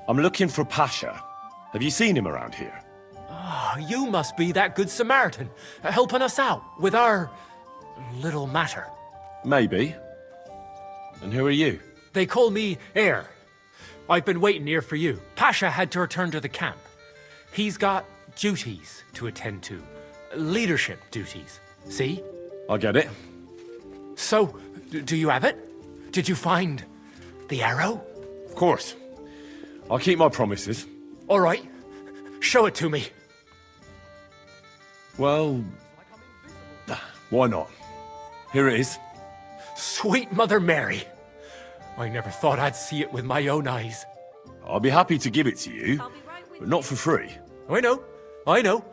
I'm looking for Pasha. Have you seen him around here? Ah, you must be that good Samaritan, helping us out with our little matter. Maybe. And who are you? They call me Heir. I've been waiting here for you. Pasha had to return to the camp. He's got duties to attend to. Leadership duties. See? I get it. So, do you have it? Did you find the arrow? Of course. I'll keep my promises. All right. Show it to me. Well, why not? Here it is. Sweet Mother Mary. I never thought I'd see it with my own eyes. I'll be happy to give it to you, but not for free. I know.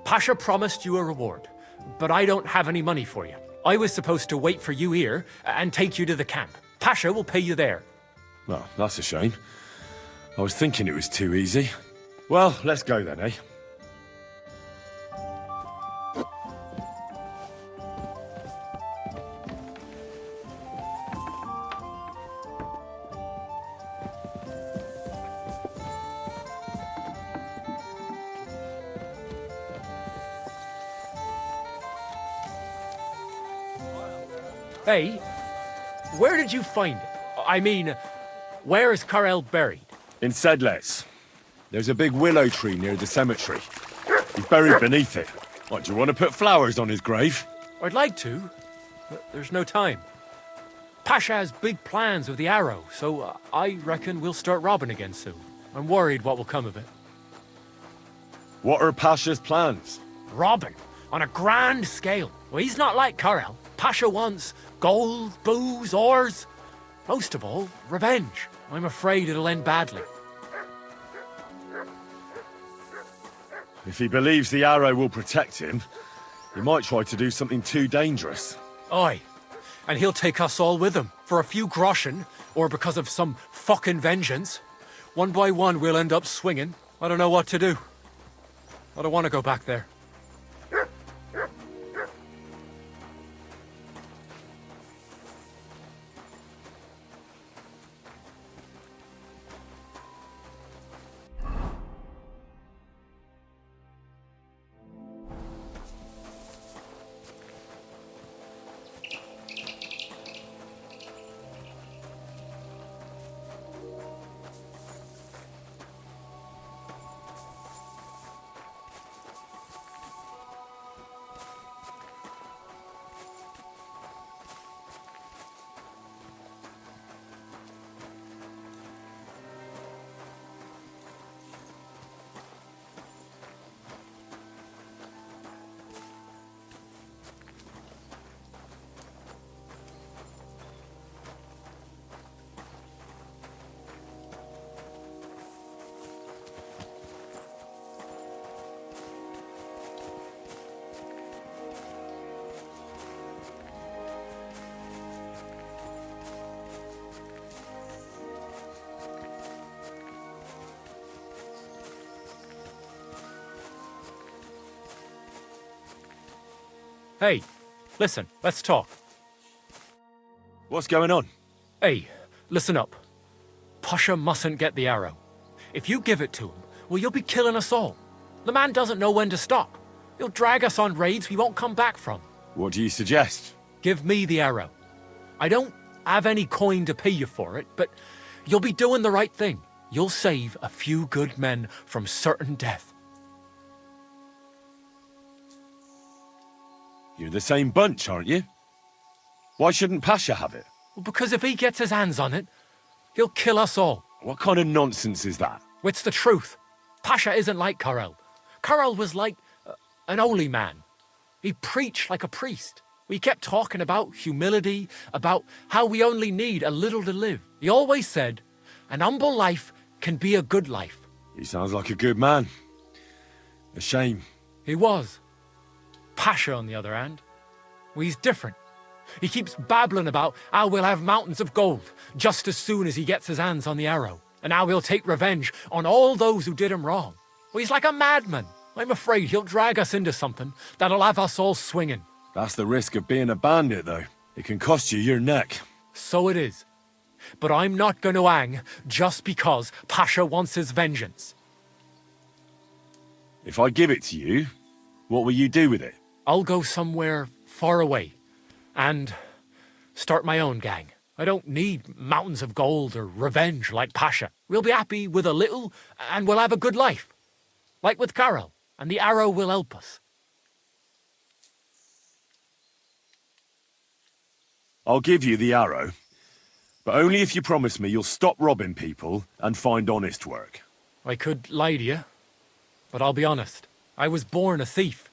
Pasha promised you a reward, but I don't have any money for you. I was supposed to wait for you here and take you to the camp. Pasha will pay you there. Well, that's a shame. I was thinking it was too easy. Well, let's go then, eh? Hey, where did you find it? I mean, where is Karel buried? In Sedles. There's a big willow tree near the cemetery. He's buried beneath it. What, do you want to put flowers on his grave? I'd like to, but there's no time. Pasha has big plans with the arrow, so I reckon we'll start robbing again soon. I'm worried what will come of it. What are Pasha's plans? Robbing on a grand scale. Well, he's not like Karel. Pasha wants gold, booze, ores. Most of all, revenge. I'm afraid it'll end badly. If he believes the arrow will protect him, he might try to do something too dangerous. Aye, and he'll take us all with him. For a few groschen, or because of some fucking vengeance. One by one we'll end up swinging. I don't know what to do. I don't want to go back there. Hey, listen, let's talk. What's going on? Hey, listen up. Pasha mustn't get the arrow. If you give it to him, well, you'll be killing us all. The man doesn't know when to stop. He'll drag us on raids we won't come back from. What do you suggest? Give me the arrow. I don't have any coin to pay you for it, but you'll be doing the right thing. You'll save a few good men from certain death. You're the same bunch, aren't you? Why shouldn't Pasha have it? Well, because if he gets his hands on it, he'll kill us all. What kind of nonsense is that? It's the truth. Pasha isn't like Karel. Karel was like an holy man. He preached like a priest. We kept talking about humility, about how we only need a little to live. He always said, an humble life can be a good life. He sounds like a good man. A shame. He was. Pasha, on the other hand, well, he's different. He keeps babbling about how we'll have mountains of gold just as soon as he gets his hands on the arrow, and how he'll take revenge on all those who did him wrong. Well, he's like a madman. I'm afraid he'll drag us into something that'll have us all swinging. That's the risk of being a bandit, though. It can cost you your neck. So it is. but I'm not going to hang just because Pasha wants his vengeance. If I give it to you, what will you do with it? I'll go somewhere far away and start my own gang. I don't need mountains of gold or revenge like Pasha. We'll be happy with a little and we'll have a good life. Like with Carol, and the arrow will help us. I'll give you the arrow, but only if you promise me you'll stop robbing people and find honest work. I could lie to you, but I'll be honest. I was born a thief,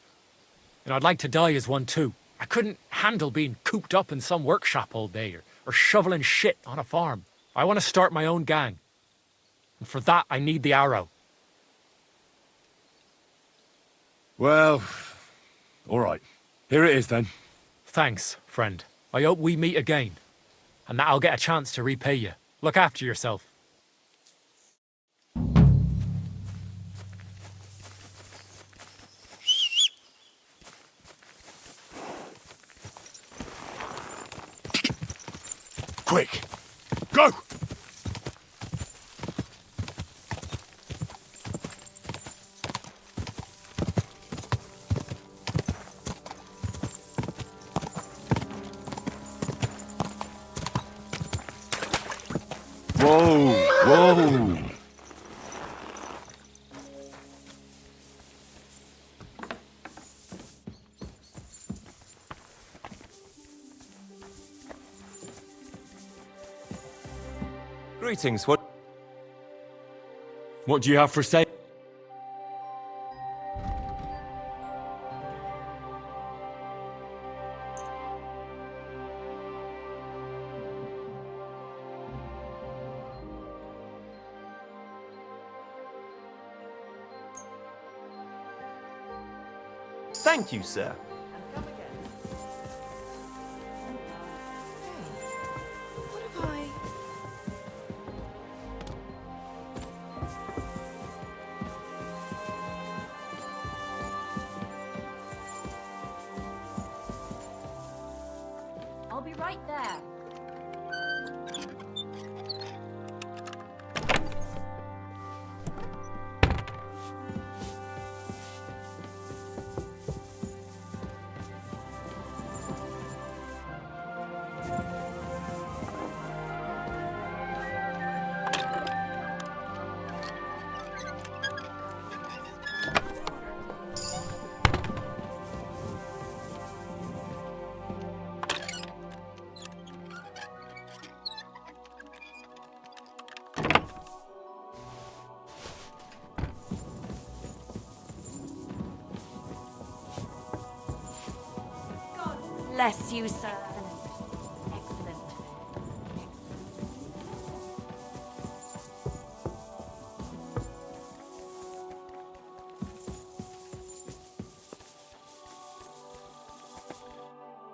and I'd like to die as one too. I couldn't handle being cooped up in some workshop all day or shoveling shit on a farm. I want to start my own gang, and for that I need the arrow. Well, all right. Here it is then. Thanks, friend. I hope we meet again, and that I'll get a chance to repay you. Look after yourself. Quick! Go! Whoa! Whoa! Greetings, What do you have for sale? Thank you, sir. What have I... I'll be right there. Bless you, sir. Excellent.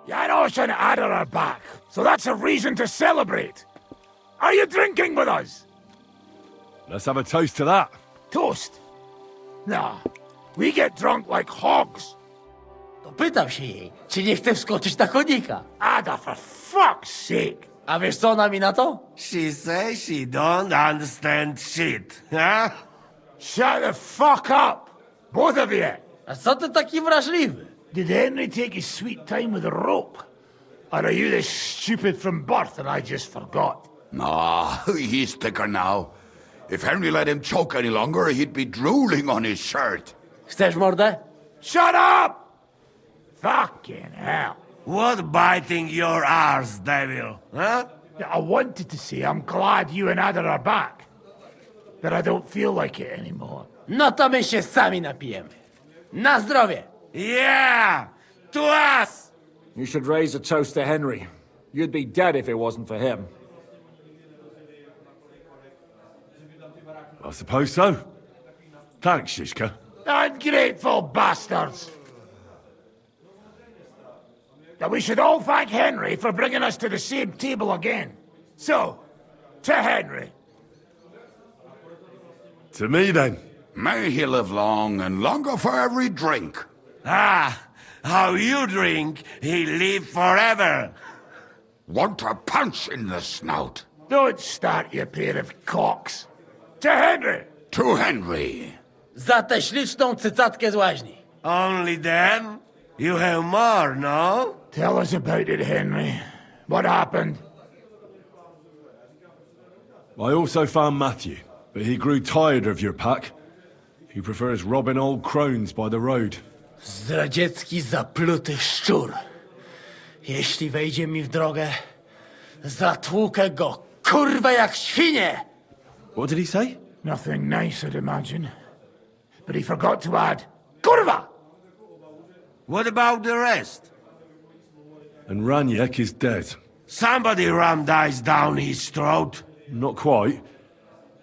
Janos and Ada are back, so that's a reason to celebrate. Are you drinking with us? Let's have a toast to that. Toast? Nah, we get drunk like hogs. To pytam się jej, czy nie chce wskoczyć na konika. Ada, for fuck's sake. A wiesz co ona mi na to? She says she don't understand shit, huh? Shut the fuck up, both of you. A co ty taki wrażliwy? Did Henry take his sweet time with a rope? Or are you this stupid from birth and I just forgot? Ah, he's thicker now. If Henry let him choke any longer, he'd be drooling on his shirt. Chcesz mordę? Shut up! Fucking hell. What biting your arse, devil, huh? Yeah, I wanted to say I'm glad you and Ada are back. But I don't feel like it anymore. No to my się sami napijemy. Na zdrowie! Yeah! To us! You should raise a toast to Henry. You'd be dead if it wasn't for him. I suppose so. Thanks, Shishka. Ungrateful bastards! That we should all thank Henry for bringing us to the same table again. So, to Henry. To me, then. May he live long and longer for every drink. Ah, how you drink, he live forever. Want a punch in the snout? Don't start, you pair of cocks. To Henry! To Henry. Za tę śliczną cycatkę z łaźni. Only them? You have more, no? Tell us about it, Henry. What happened? I also found Matthew, but he grew tired of your pack. He prefers robbing old crones by the road. Zdradziecki, zapluty szczur. Jeśli wejdzie mi w drogę, zatłukę go, kurwa, jak świnie! What did he say? Nothing nice, I'd imagine. But he forgot to add, Kurva! What about the rest? And Raniek is dead. Somebody rammed dice down his throat. Not quite,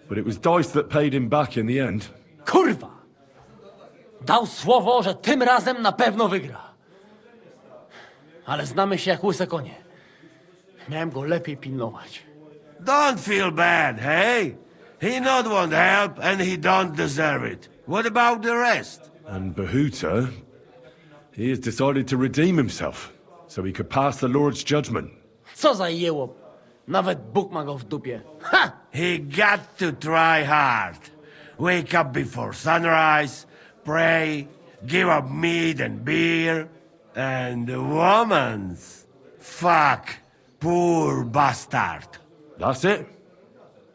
but it was Dice that paid him back in the end. Kurwa! Dał słowo, że tym razem na pewno wygra. Ale znamy się jak łyse konie. Miałem go lepiej pilnować. Don't feel bad, hey? He not want help and he don't deserve it. What about the rest? And Bahuta, he has decided to redeem himself, so he could pass the Lord's judgment. Co za jełop. Nawet Bóg ma go w dupie. Ha! He got to try hard. Wake up before sunrise, pray, give up meat and beer, and the woman's. Fuck, poor bastard. That's it.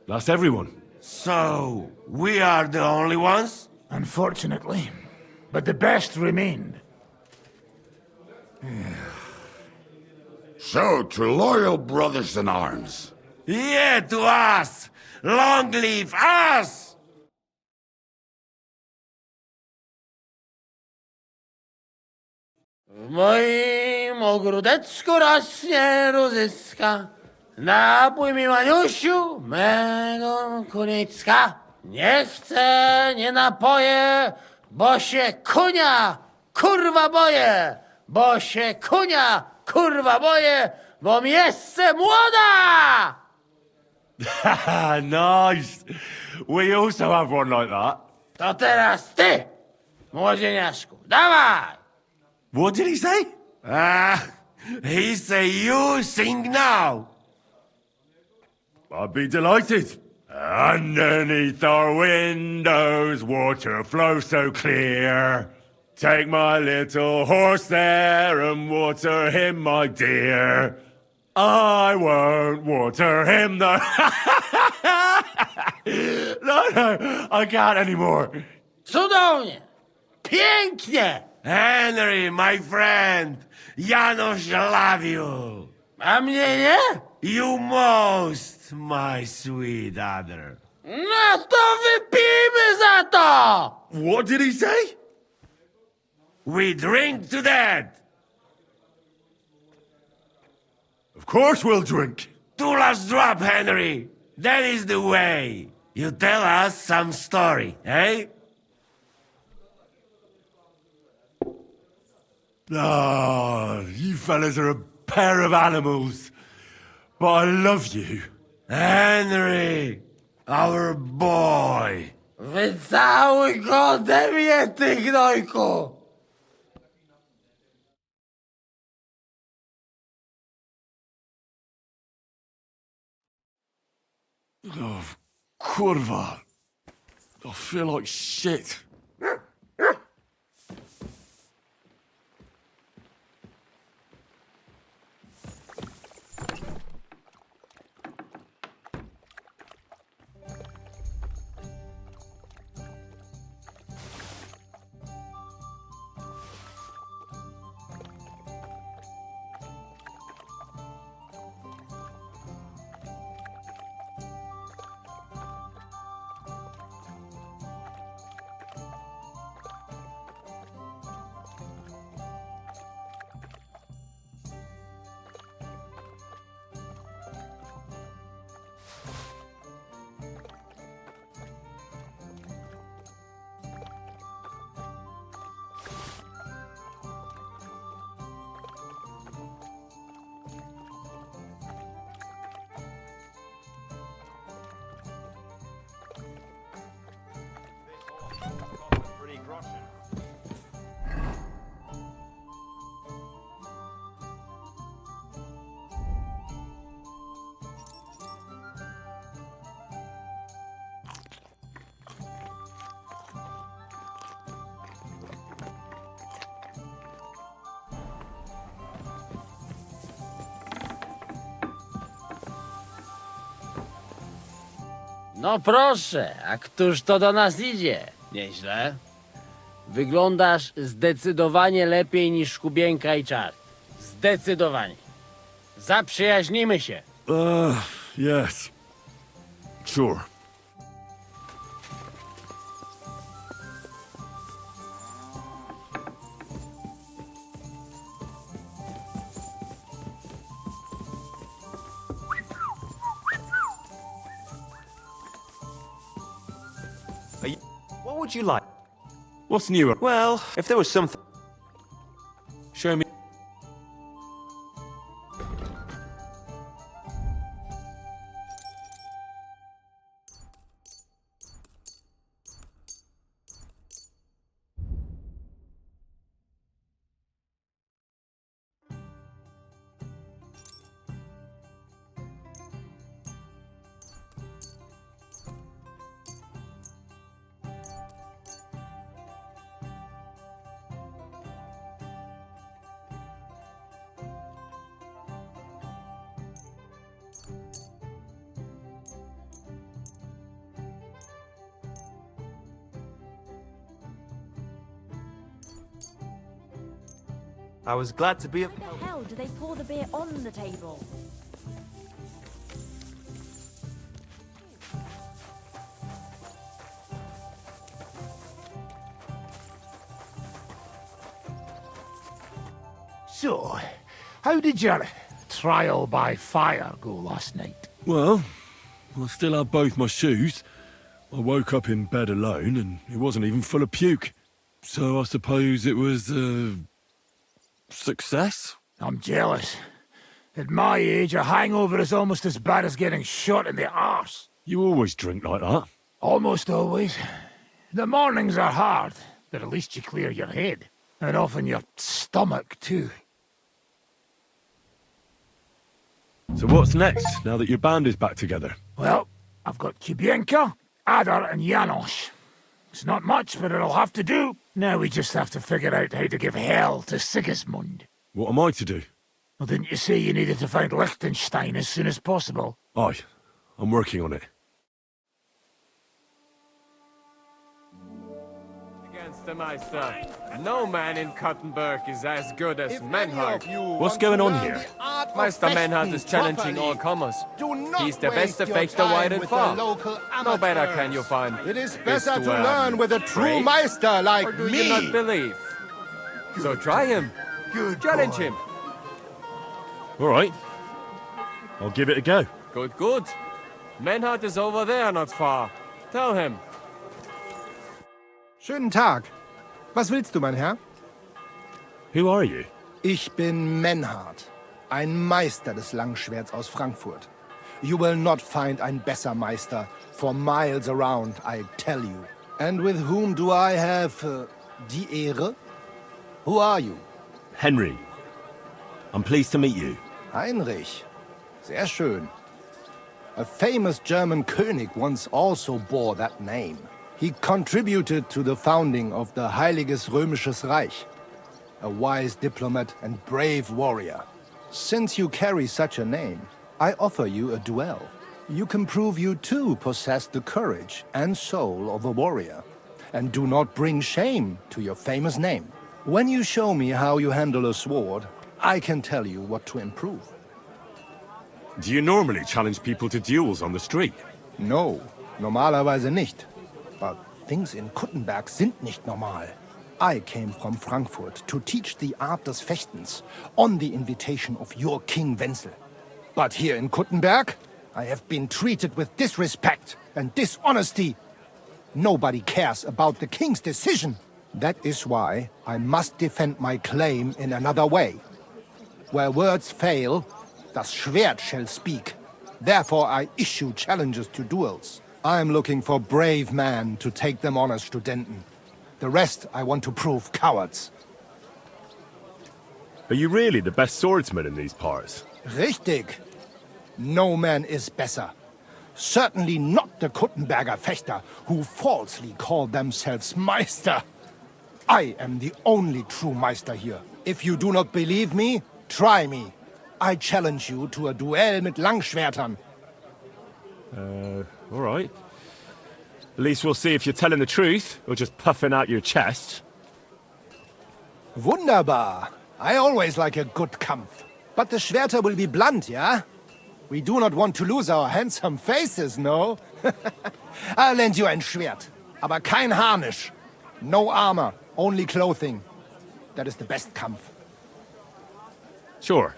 That's everyone. So, we are the only ones? Unfortunately. But the best remained. So, to loyal brothers in arms. Yeah, to us! Long live us! W moim ogródeczku rośnie różyska. Napój mi, Maniusiu, mego kuniecka. Nie chcę, nie napoję, bo się kunia, kurwa boję. Bo się kunia, kurwa boję, bo mi jeszcze młoda! Nice. We also have one like that. To teraz ty, młodzieniaszku, dawaj! What did he say? He say you sing now. I'd be delighted. Underneath our windows, water flows so clear. Take my little horse there and water him, my dear. I won't water him, though. No, I can't anymore. Cudownie! Pięknie! Henry, my friend, Janusz love you. A mnie nie? You most, my sweet other. No to wypijmy za to! What did he say? We drink to that. Of course we'll drink. Two last drop, Henry. That is the way. You tell us some story, eh? Ah, you fellas are a pair of animals. But I love you. Henry, our boy. Wycałuj go ode mnie, ty gnojku! Oh, kurwa. I feel like shit. No proszę, a któż to do nas idzie? Nieźle. Wyglądasz zdecydowanie lepiej niż Kubienka i Czart. Zdecydowanie. Zaprzyjaźnimy się. Yes. Sure. What would you like? What's new? Well, if there was something... Show me. I was glad to be of... How the hell do they pour the beer on the table? So, how did your trial by fire go last night? Well, I still have both my shoes. I woke up in bed alone, and it wasn't even full of puke. So I suppose it was success? I'm jealous. At my age, a hangover is almost as bad as getting shot in the arse. You always drink like that. Almost always. The mornings are hard, but at least you clear your head. And often your stomach, too. So what's next, now that your band is back together? Well, I've got Kubienka, Adar, and Janos. It's not much, but it'll have to do. Now we just have to figure out how to give hell to Sigismund. What am I to do? Well, didn't you say you needed to find Liechtenstein as soon as possible? Aye, I'm working on it. Against the Meister. No man in Kottenberg is as good as Menhard. What's going on here? Meister Menhard is challenging all comers. He's the best fechter wide and far. No better can you find. It is better to learn with a true Meister like or do me. you not believe? So try him. Challenge him. All right. I'll give it a go. Good, good. Menhard is over there not far. Tell him. Schönen Tag. Was willst du, mein Herr? Who are you? Ich bin Menhard, ein Meister des Langschwerts aus Frankfurt. You will not find ein besser Meister for miles around, I tell you. And with whom do I have die Ehre? Who are you? Henry. I'm pleased to meet you. Heinrich. Sehr schön. A famous German König once also bore that name. He contributed to the founding of the Heiliges Römisches Reich. A wise diplomat and brave warrior. Since you carry such a name, I offer you a duel. You can prove you too possess the courage and soul of a warrior. And do not bring shame to your famous name. When you show me how you handle a sword, I can tell you what to improve. Do you normally challenge people to duels on the street? No, normalerweise nicht. But things in Kuttenberg sind nicht normal. I came from Frankfurt to teach the art des Fechtens on the invitation of your King Wenzel. But here in Kuttenberg, I have been treated with disrespect and dishonesty. Nobody cares about the king's decision. That is why I must defend my claim in another way. Where words fail, das Schwert shall speak. Therefore I issue challenges to duels. I am looking for brave men to take them on as Studenten. The rest I want to prove cowards. Are you really the best swordsman in these parts? Richtig. No man is better. Certainly not the Kuttenberger Fechter, who falsely call themselves Meister. I am the only true Meister here. If you do not believe me, try me. I challenge you to a duel mit Langschwertern. All right. At least we'll see if you're telling the truth, or just puffing out your chest. Wunderbar. I always like a good Kampf. But the Schwerter will be blunt, yeah? We do not want to lose our handsome faces, no? I'll lend you ein Schwert. Aber kein Harnisch. No armor, only clothing. That is the best Kampf. Sure.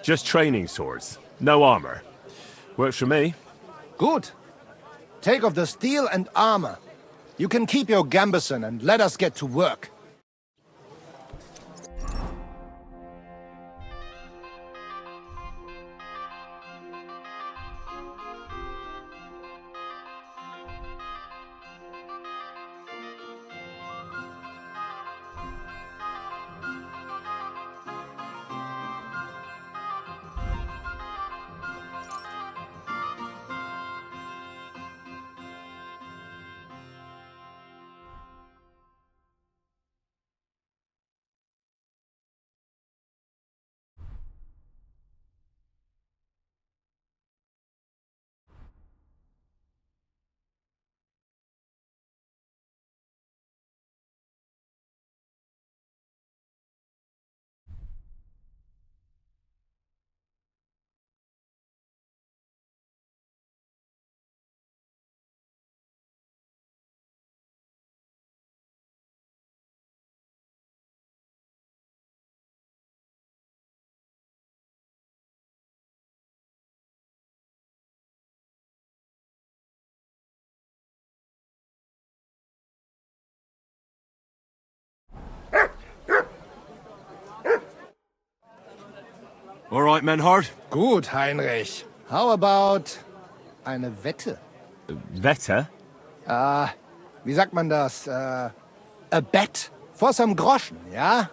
Just training swords. No armor. Works for me. Good. Take off the steel and armor. You can keep your gambeson and let us get to work. All right, Menhard. Gut, Heinrich. How about eine Wette? Wette? Wie sagt man das? A bet for some groschen, yeah?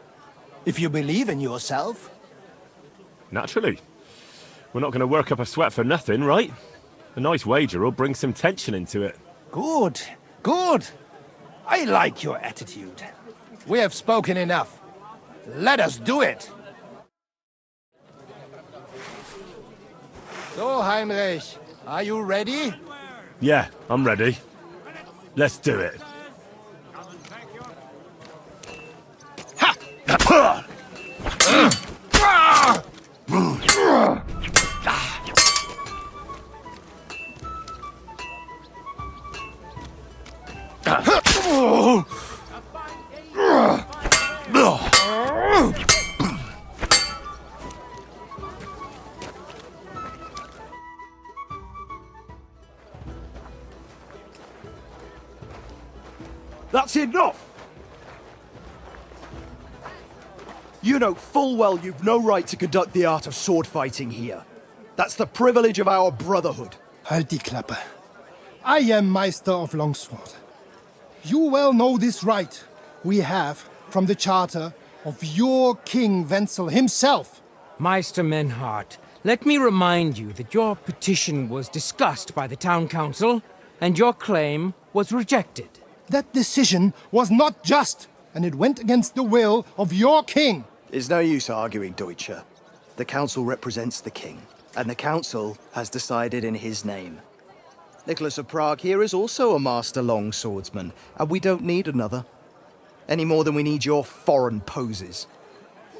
If you believe in yourself. Naturally. We're not going to work up a sweat for nothing, right? A nice wager will bring some tension into it. Good, good. I like your attitude. We have spoken enough. Let us do it. So, Heinrich, are you ready? Yeah, I'm ready. Let's do it. That's enough! You know full well you've no right to conduct the art of sword fighting here. That's the privilege of our brotherhood. Halt die Klappe. I am Meister of Longsword. You well know this right we have from the charter of your King Wenzel himself. Meister Menhart, let me remind you that your petition was discussed by the town council, and your claim was rejected. That decision was not just, and it went against the will of your king. There's no use arguing, Deutscher. The council represents the king, and the council has decided in his name. Nicholas of Prague here is also a master longswordsman, and we don't need another. Any more than we need your foreign poses.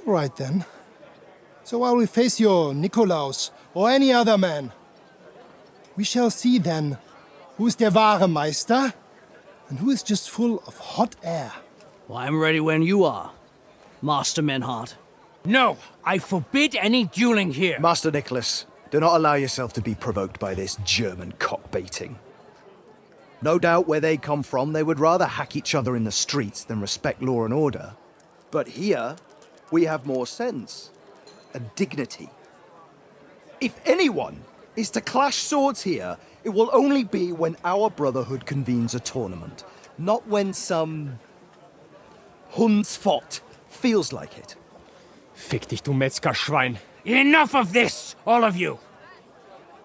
All right then. So I will face your Nikolaus or any other man. We shall see then who is der wahre Meister and who is just full of hot air. Well, I'm ready when you are, Master Menhart. No, I forbid any dueling here. Master Nicholas, do not allow yourself to be provoked by this German cockbaiting. No doubt where they come from, they would rather hack each other in the streets than respect law and order. But here, we have more sense and dignity. If anyone is to clash swords here, it will only be when our brotherhood convenes a tournament, not when some Hundsfott feels like it. Fick dich, du Metzgerschwein. Enough of this, all of you!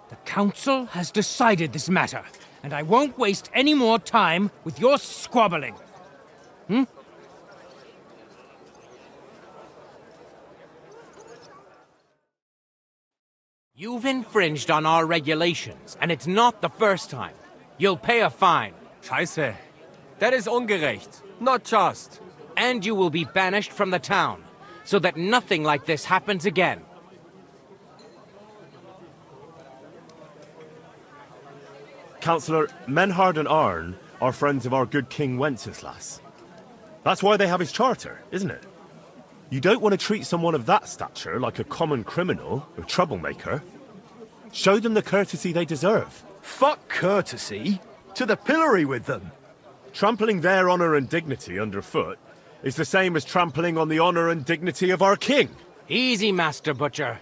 The council has decided this matter, and I won't waste any more time with your squabbling. You've infringed on our regulations, and it's not the first time. You'll pay a fine. Scheiße. That is ungerecht. Not just. And you will be banished from the town, so that nothing like this happens again. Councillor, Menhard and Arn are friends of our good King Wenceslas. That's why they have his charter, isn't it? You don't want to treat someone of that stature like a common criminal or troublemaker. Show them the courtesy they deserve. Fuck courtesy. To the pillory with them. Trampling their honor and dignity underfoot is the same as trampling on the honor and dignity of our king. Easy, Master Butcher.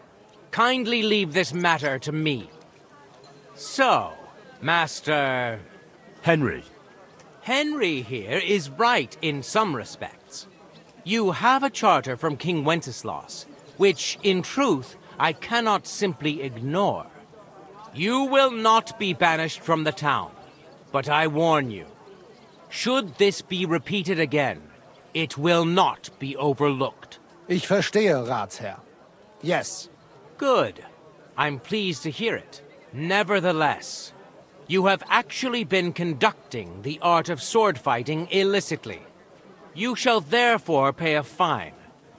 Kindly leave this matter to me. So, Master... Henry. Henry here is right in some respects. You have a charter from King Wenceslas, which, in truth, I cannot simply ignore. You will not be banished from the town, but I warn you, should this be repeated again, it will not be overlooked. Ich verstehe, Ratsherr. Yes. Good. I'm pleased to hear it. Nevertheless, you have actually been conducting the art of sword fighting illicitly. You shall therefore pay a fine,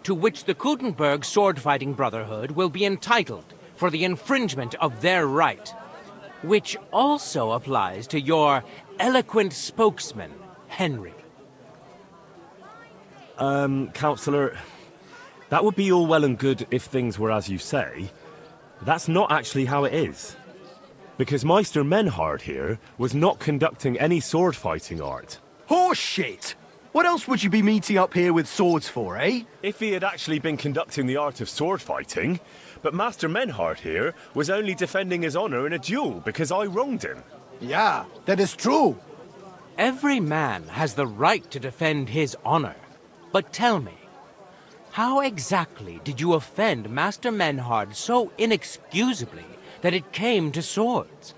to which the Kuttenberg Sword-Fighting Brotherhood will be entitled for the infringement of their right, which also applies to your eloquent spokesman, Henry. Councillor, that would be all well and good if things were as you say. That's not actually how it is. Because Meister Menhard here was not conducting any sword-fighting art. Horseshit! What else would you be meeting up here with swords for, eh? If he had actually been conducting the art of sword fighting, but Master Menhard here was only defending his honor in a duel because I wronged him. Yeah, that is true. Every man has the right to defend his honor. But tell me, how exactly did you offend Master Menhard so inexcusably that it came to swords?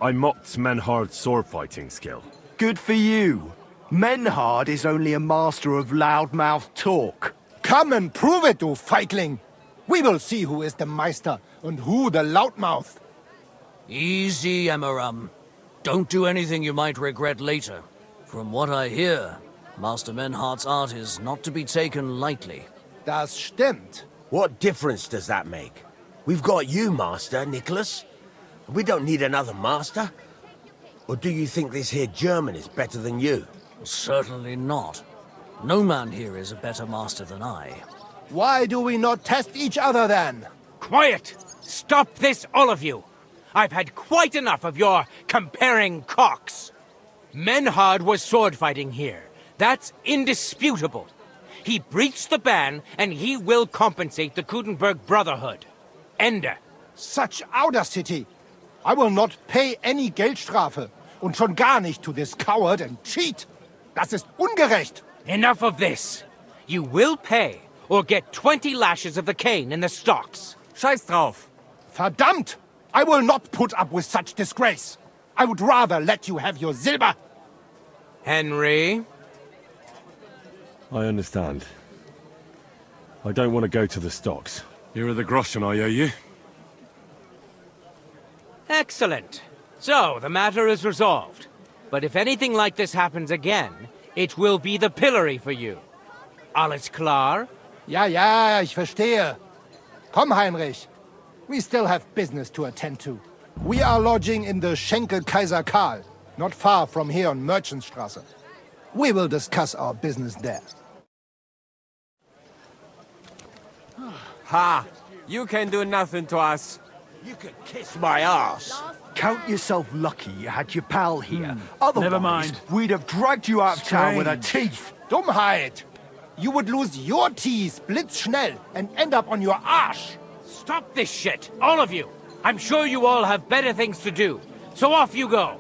I mocked Menhard's sword-fighting skill. Good for you. Menhard is only a master of loudmouth talk. Come and prove it, du Feigling. We will see who is the Meister and who the loudmouth. Easy, Emmeram. Don't do anything you might regret later. From what I hear, Master Menhard's art is not to be taken lightly. Das stimmt. What difference does that make? We've got you, Master, Nicholas. We don't need another master. Or do you think this here German is better than you? Certainly not. No man here is a better master than I. Why do we not test each other then? Quiet! Stop this, all of you! I've had quite enough of your comparing cocks. Menhard was sword fighting here. That's indisputable. He breached the ban, and he will compensate the Kuttenberg Brotherhood. Ende. Such audacity! I will not pay any Geldstrafe. Und schon gar nicht to this coward and cheat. Das ist ungerecht. Enough of this. You will pay, or get 20 lashes of the cane in the stocks. Scheiß drauf. Verdammt! I will not put up with such disgrace. I would rather let you have your silber. Henry? I understand. I don't want to go to the stocks. Here are the groschen I owe you. Excellent. So, the matter is resolved. But if anything like this happens again, it will be the pillory for you. Alles klar? Ja, ja, ich verstehe. Komm, Heinrich. We still have business to attend to. We are lodging in the Schenkel Kaiser Karl, not far from here on Merchantstrasse. We will discuss our business there. Ha! You can do nothing to us. You could kiss my ass. Count yourself lucky you had your pal here. Otherwise, Never mind. we'd have dragged you out of town with our teeth. Dummheit! You would lose your teeth blitzschnell and end up on your arsch. Stop this shit, all of you! I'm sure you all have better things to do, so off you go!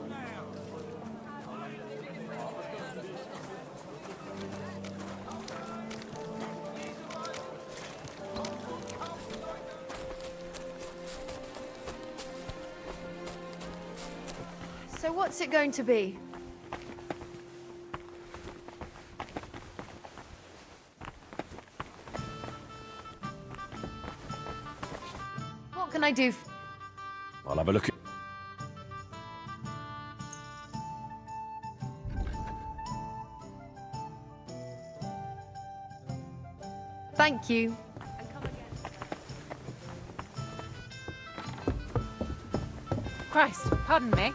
So what's it going to be? What can I do? I'll have a look at... Thank you. Christ, pardon me.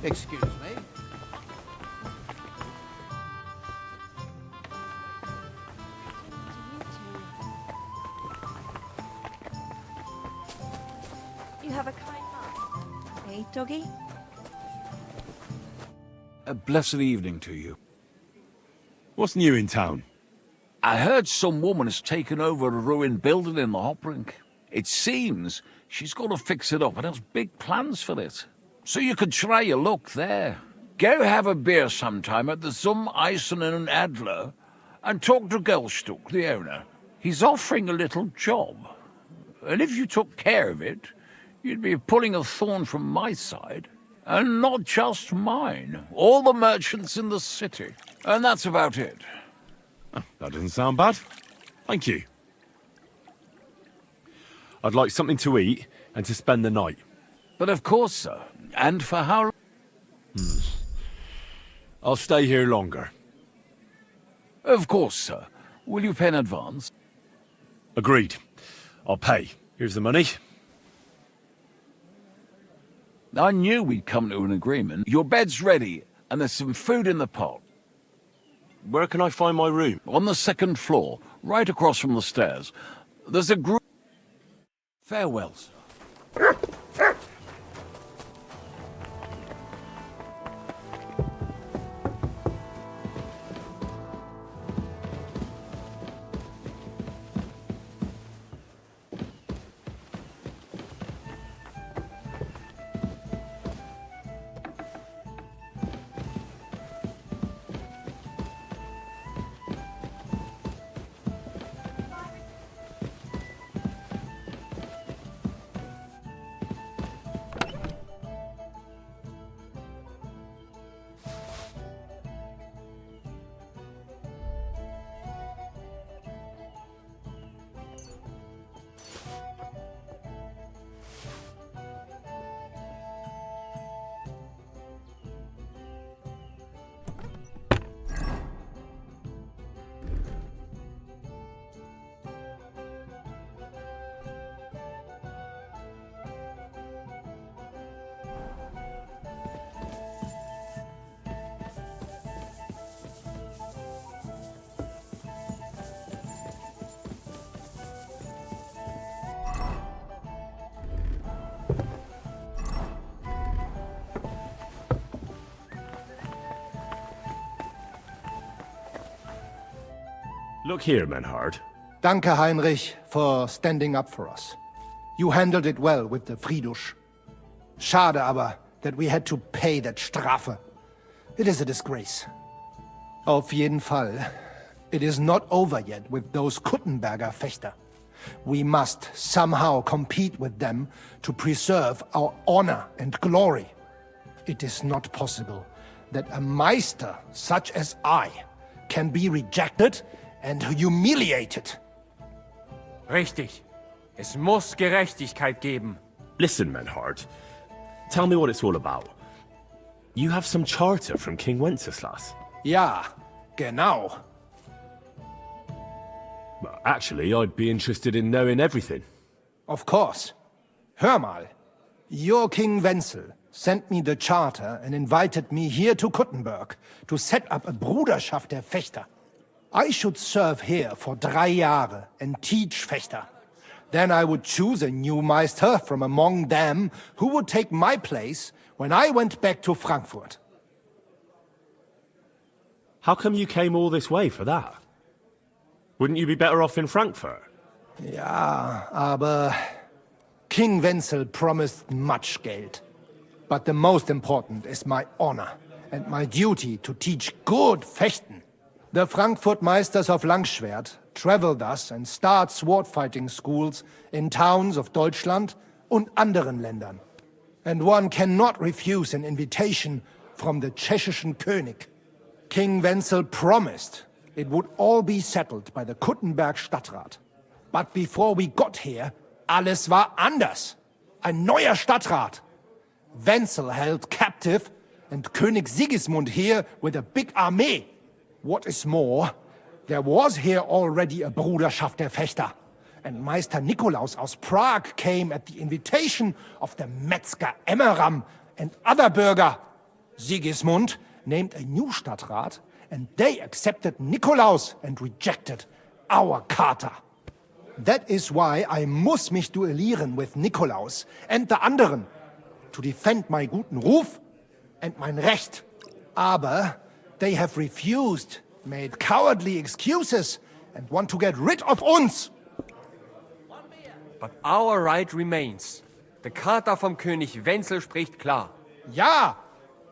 Excuse me. You have a kind heart. Eh, doggy? A blessed evening to you. What's new in town? I heard some woman has taken over a ruined building in the Hoprink. It seems she's going to fix it up and has big plans for it. So you could try your luck there. Go have a beer sometime at the Zum Eisen and Adler and talk to Gelstuck, the owner. He's offering a little job. And if you took care of it, you'd be pulling a thorn from my side. And not just mine. All the merchants in the city. And that's about it. Oh, that doesn't sound bad. Thank you. I'd like something to eat and to spend the night. But of course, sir. And for how long? I'll stay here longer. Of course, sir. Will you pay in advance? Agreed. I'll pay. Here's the money. I knew we'd come to an agreement. Your bed's ready, and there's some food in the pot. Where can I find my room? On the second floor, right across from the stairs. There's a group... Farewell, sir. Look here, Menhard. Danke, Heinrich, for standing up for us. You handled it well with the Friedusch. Schade aber, that we had to pay that Strafe. It is a disgrace. Auf jeden Fall, it is not over yet with those Kuttenberger Fechter. We must somehow compete with them to preserve our honor and glory. It is not possible that a Meister such as I can be rejected and humiliated. Richtig. Es muss Gerechtigkeit geben. Listen, Menhard. Tell me what it's all about. You have some charter from King Wenceslas. Ja, genau. Well, actually, I'd be interested in knowing everything. Of course. Hör mal. Your King Wenzel sent me the charter and invited me here to Kuttenberg to set up a Bruderschaft der Fechter. I should serve here for 3 Jahre and teach Fechter. Then I would choose a new Meister from among them who would take my place when I went back to Frankfurt. How come you came all this way for that? Wouldn't you be better off in Frankfurt? Ja, aber King Wenzel promised much Geld. But the most important is my honor and my duty to teach good Fechten. The Frankfurt Meisters of Langschwert travel thus and start sword fighting schools in towns of Deutschland und anderen Ländern. and one cannot refuse an invitation from the tschechischen König. King Wenzel promised it would all be settled by the Kuttenberg Stadtrat. But before we got here, alles war anders. Ein neuer Stadtrat. Wenzel held captive, and König Sigismund here with a big army. What is more, there was here already a Bruderschaft der Fechter, and Meister Nikolaus aus Prague came at the invitation of the Metzger Emmeram and other Bürger. Sigismund named a new Stadtrat, and they accepted Nikolaus and rejected our Charta. That is why I muss mich duellieren with Nikolaus and the anderen, to defend my guten Ruf and mein Recht. Aber they have refused, made cowardly excuses, and want to get rid of uns. But our right remains. The Charta vom König Wenzel spricht klar. Ja,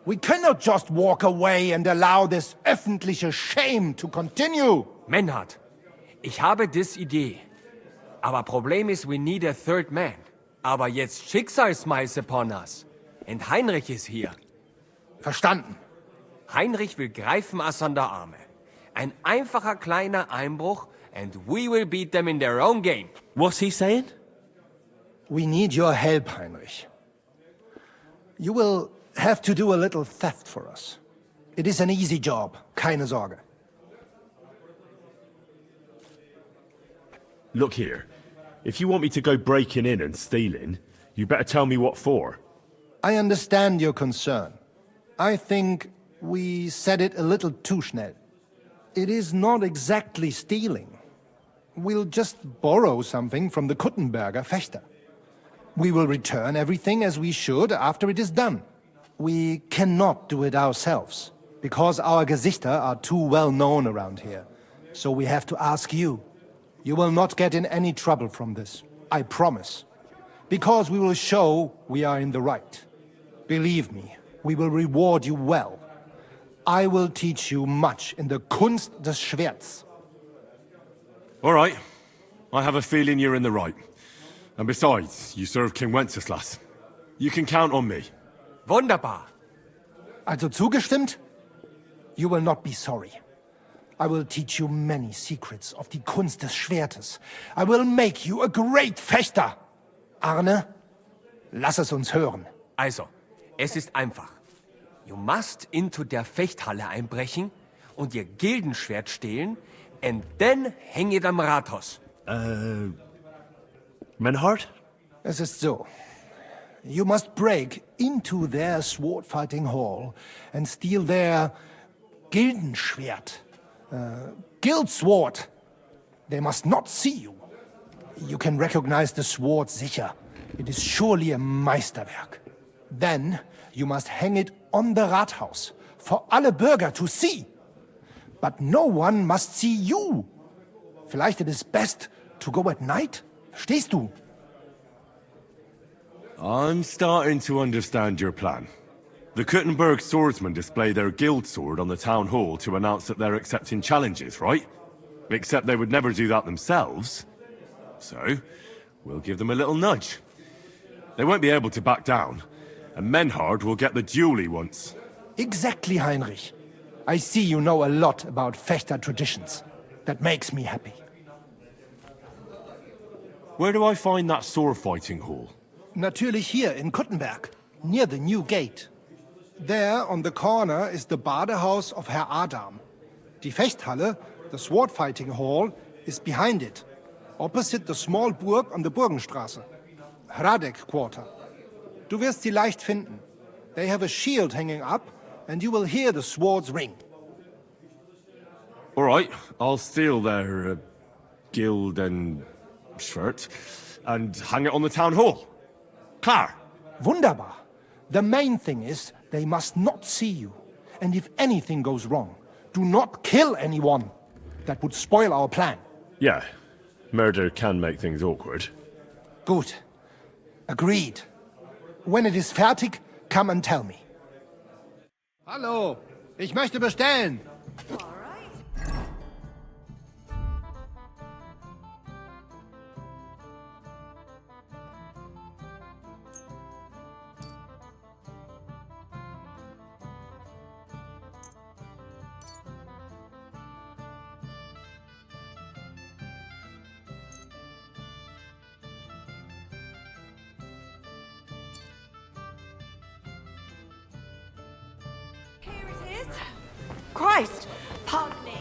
we cannot just walk away and allow this öffentliche shame to continue. Menhard, ich habe dis Idee. Aber Problem ist, we need a third man. Aber jetzt Schicksalsmeis upon us. And Heinrich ist hier. Verstanden. Heinrich will greifen us an der Arme. Ein einfacher kleiner Einbruch and we will beat them in their own game. What's he saying? We need your help, Heinrich. You will have to do a little theft for us. It is an easy job, keine Sorge. Look here. If you want me to go breaking in and stealing, you better tell me what for. I understand your concern. I think we said it a little too schnell. It is not exactly stealing. We'll just borrow something from the Kuttenberger Fechter. We will return everything as we should after it is done. We cannot do it ourselves, because our Gesichter are too well known around here. So we have to ask you. You will not get in any trouble from this, I promise. Because we will show we are in the right. Believe me, we will reward you well. I will teach you much in the Kunst des Schwerts. All right. I have a feeling you're in the right. And besides, you serve King Wenceslas. You can count on me. Wunderbar. Also zugestimmt? You will not be sorry. I will teach you many secrets of die Kunst des Schwertes. I will make you a great Fechter. Arne, lass es uns hören. Also, es ist einfach. You must into der Fechthalle einbrechen und ihr Gildenschwert stehlen and then hang it am Rathaus. Menhard? Es ist so. You must break into their sword-fighting hall and steal their Gildenschwert. Guild sword. They must not see you. You can recognize the sword sicher. It is surely a Meisterwerk. Then you must hang it on the Rathaus for alle Bürger to see. But no one must see you. Vielleicht it is best to go at night? Verstehst du? I'm starting to understand your plan. The Kuttenberg swordsmen display their guild sword on the town hall to announce that they're accepting challenges, right? Except they would never do that themselves. So, we'll give them a little nudge. They won't be able to back down, and Menhard will get the duel he wants. Exactly, Heinrich. I see you know a lot about Fechter traditions. That makes me happy. Where do I find that sword-fighting hall? Natürlich hier in Kuttenberg, near the new gate. There, on the corner, is the Badehaus of Herr Adam. Die Fechthalle, the sword-fighting hall, is behind it, opposite the small Burg on the Burgenstraße. Hradek Quarter. Du wirst sie leicht finden. They have a shield hanging up, and you will hear the swords ring. All right, I'll steal their guild and shirt and hang it on the town hall. Klar. Wunderbar. The main thing is they must not see you. And if anything goes wrong, do not kill anyone. That would spoil our plan. Yeah, murder can make things awkward. Gut. Agreed. When it is fertig, come and tell me. Hallo, ich möchte bestellen. Christ! Pardon me.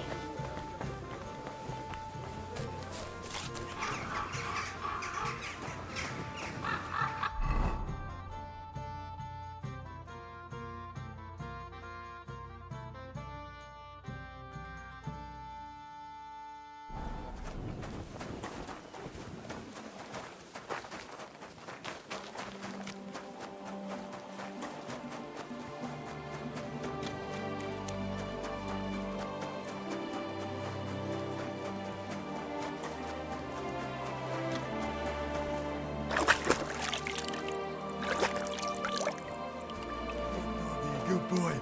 Good boy.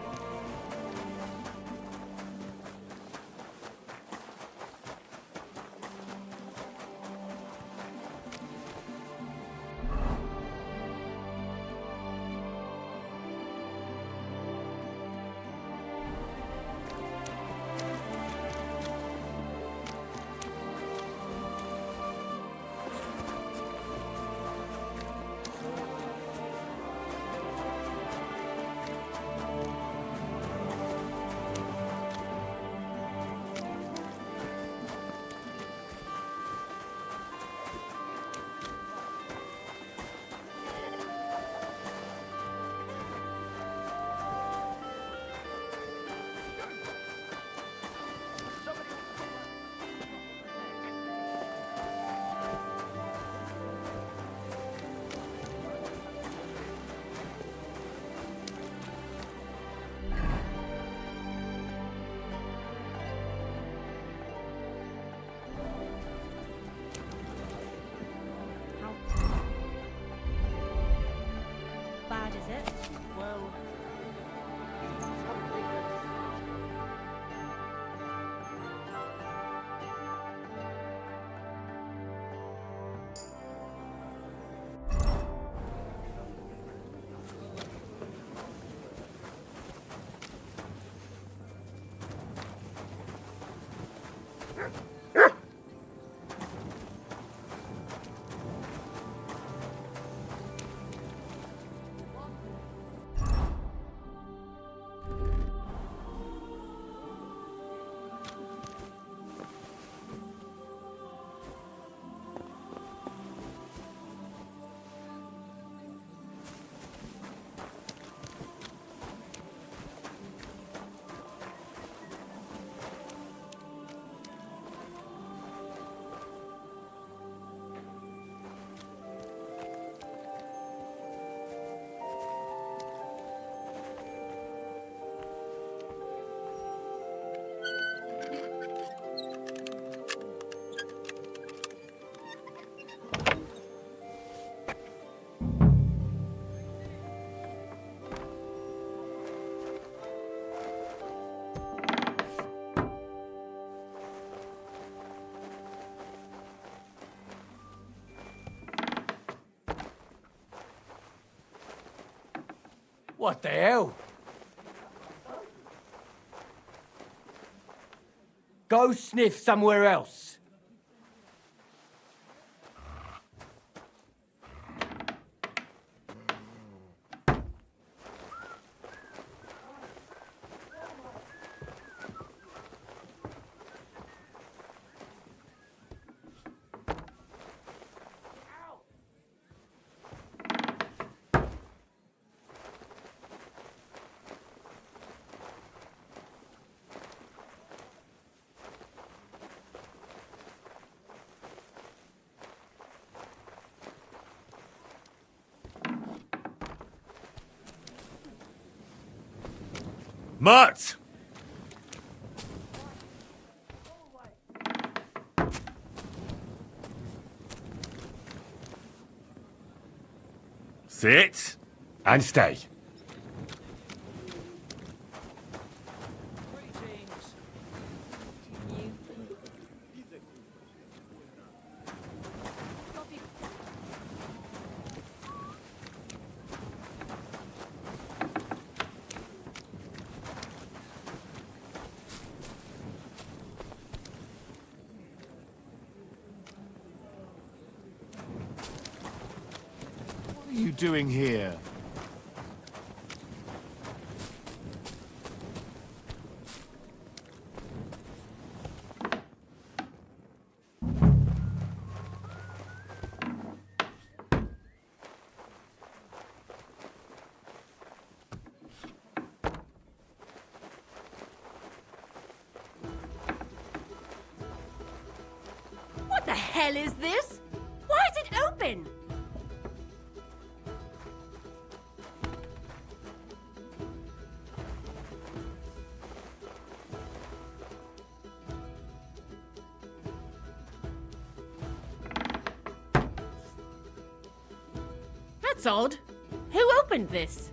Bad is it? Well, What the hell? Go sniff somewhere else. Mutt! Sit and stay. What are you doing here? hell is this? Why is it open? That's odd. Who opened this?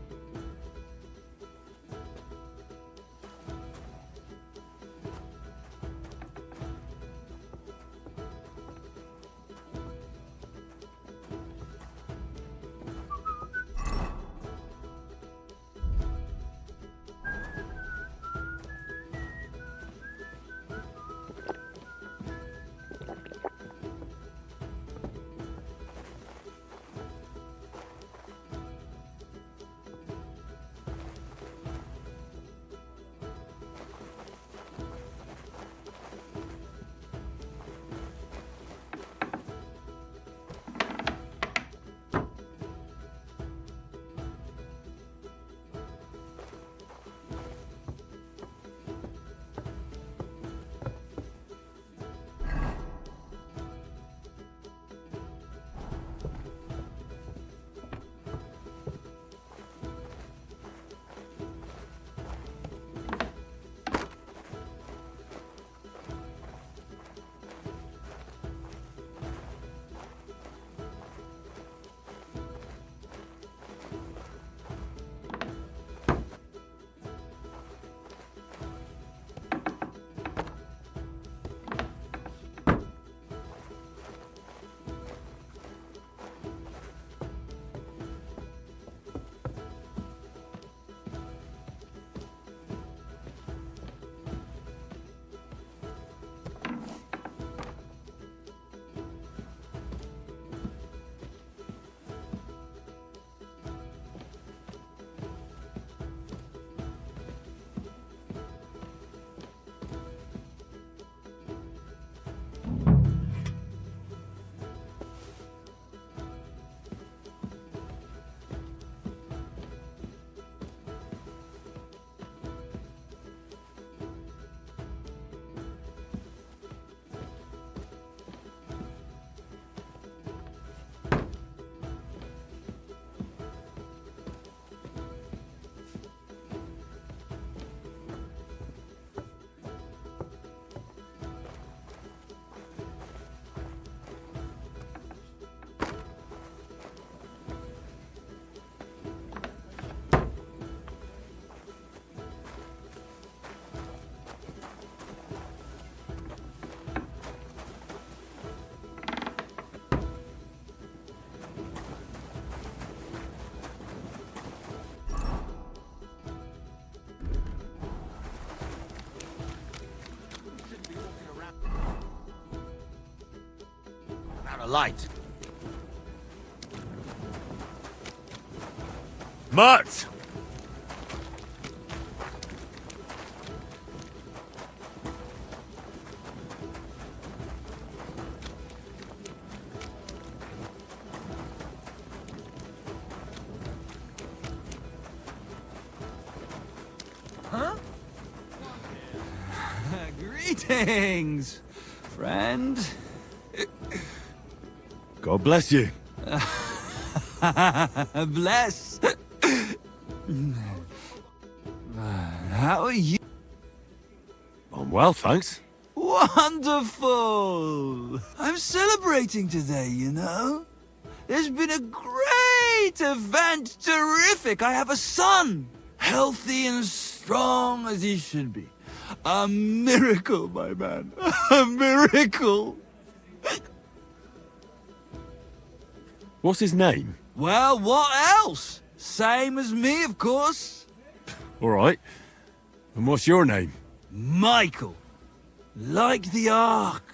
A light. Mutt! Huh? Greetings, friend. God bless you. Bless. How are you? I'm well, thanks. Wonderful! I'm celebrating today, you know. There's been a great event. Terrific. I have a son. Healthy and strong as he should be. A miracle, my man. A miracle. What's his name? Well, what else? Same as me, of course. All right. And what's your name? Michael. Like the Ark.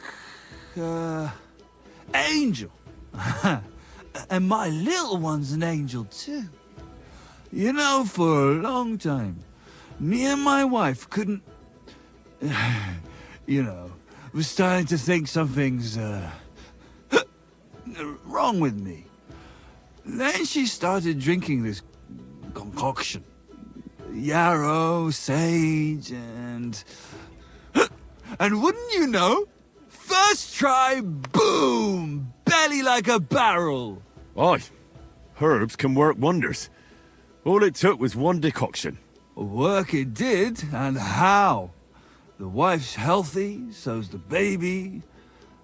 Angel. And my little one's an angel, too. You know, for a long time, me and my wife couldn't... you know, was starting to think something's, wrong with me. Then she started drinking this concoction. Yarrow, sage, and... and wouldn't you know, First try, boom! Belly like a barrel. Aye, herbs can work wonders. All it took was one decoction. Work it did, and how? The wife's healthy, so's the baby.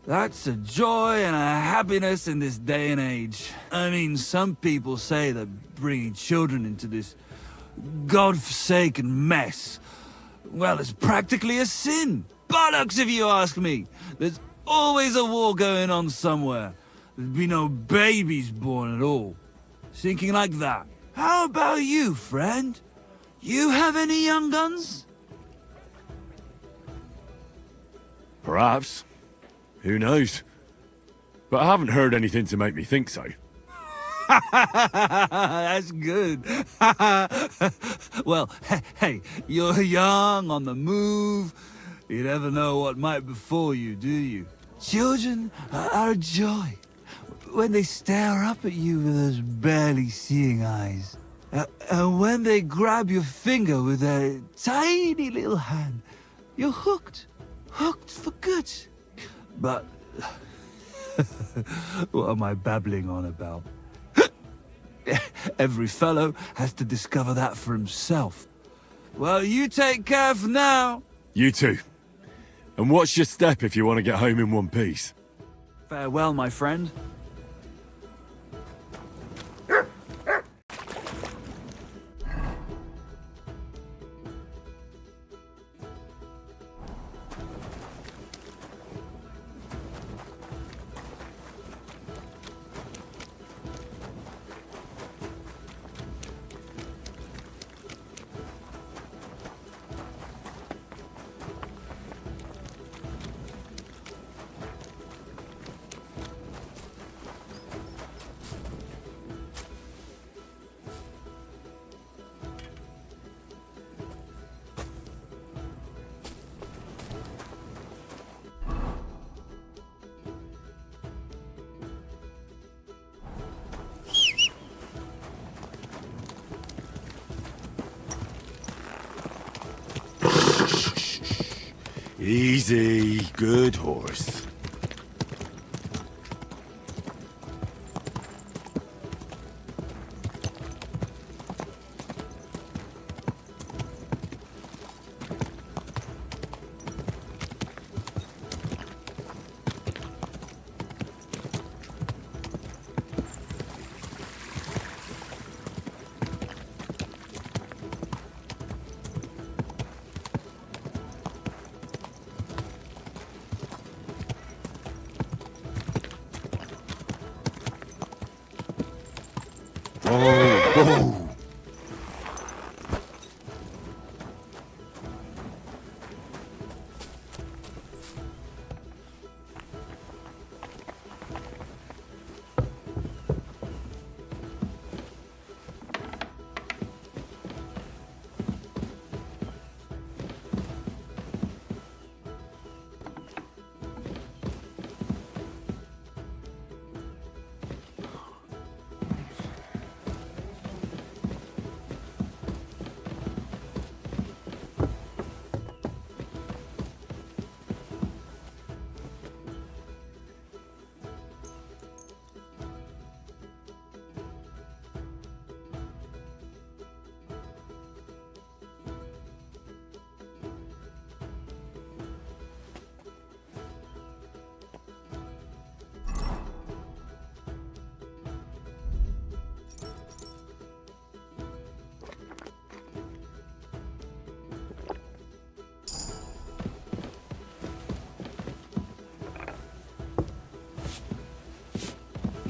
That's a joy and a happiness in this day and age. I mean, some people say that bringing children into this godforsaken mess, well, it's practically a sin. Bollocks, if you ask me. There's always a war going on somewhere. There'd be no babies born at all. Thinking like that. How about you, friend? You have any young guns? Perhaps. Who knows? But I haven't heard anything to make me think so. That's good. Well, hey, you're young, on the move. You never know what might befall you, do you? Children are a joy. When they stare up at you with those barely seeing eyes. And when they grab your finger with their tiny little hand, you're hooked. Hooked for good. But what am I babbling on about? Every fellow has to discover that for himself. Well, you take care for now. You too. And watch your step if you want to get home in one piece. Farewell, my friend. Easy, good horse. Oh.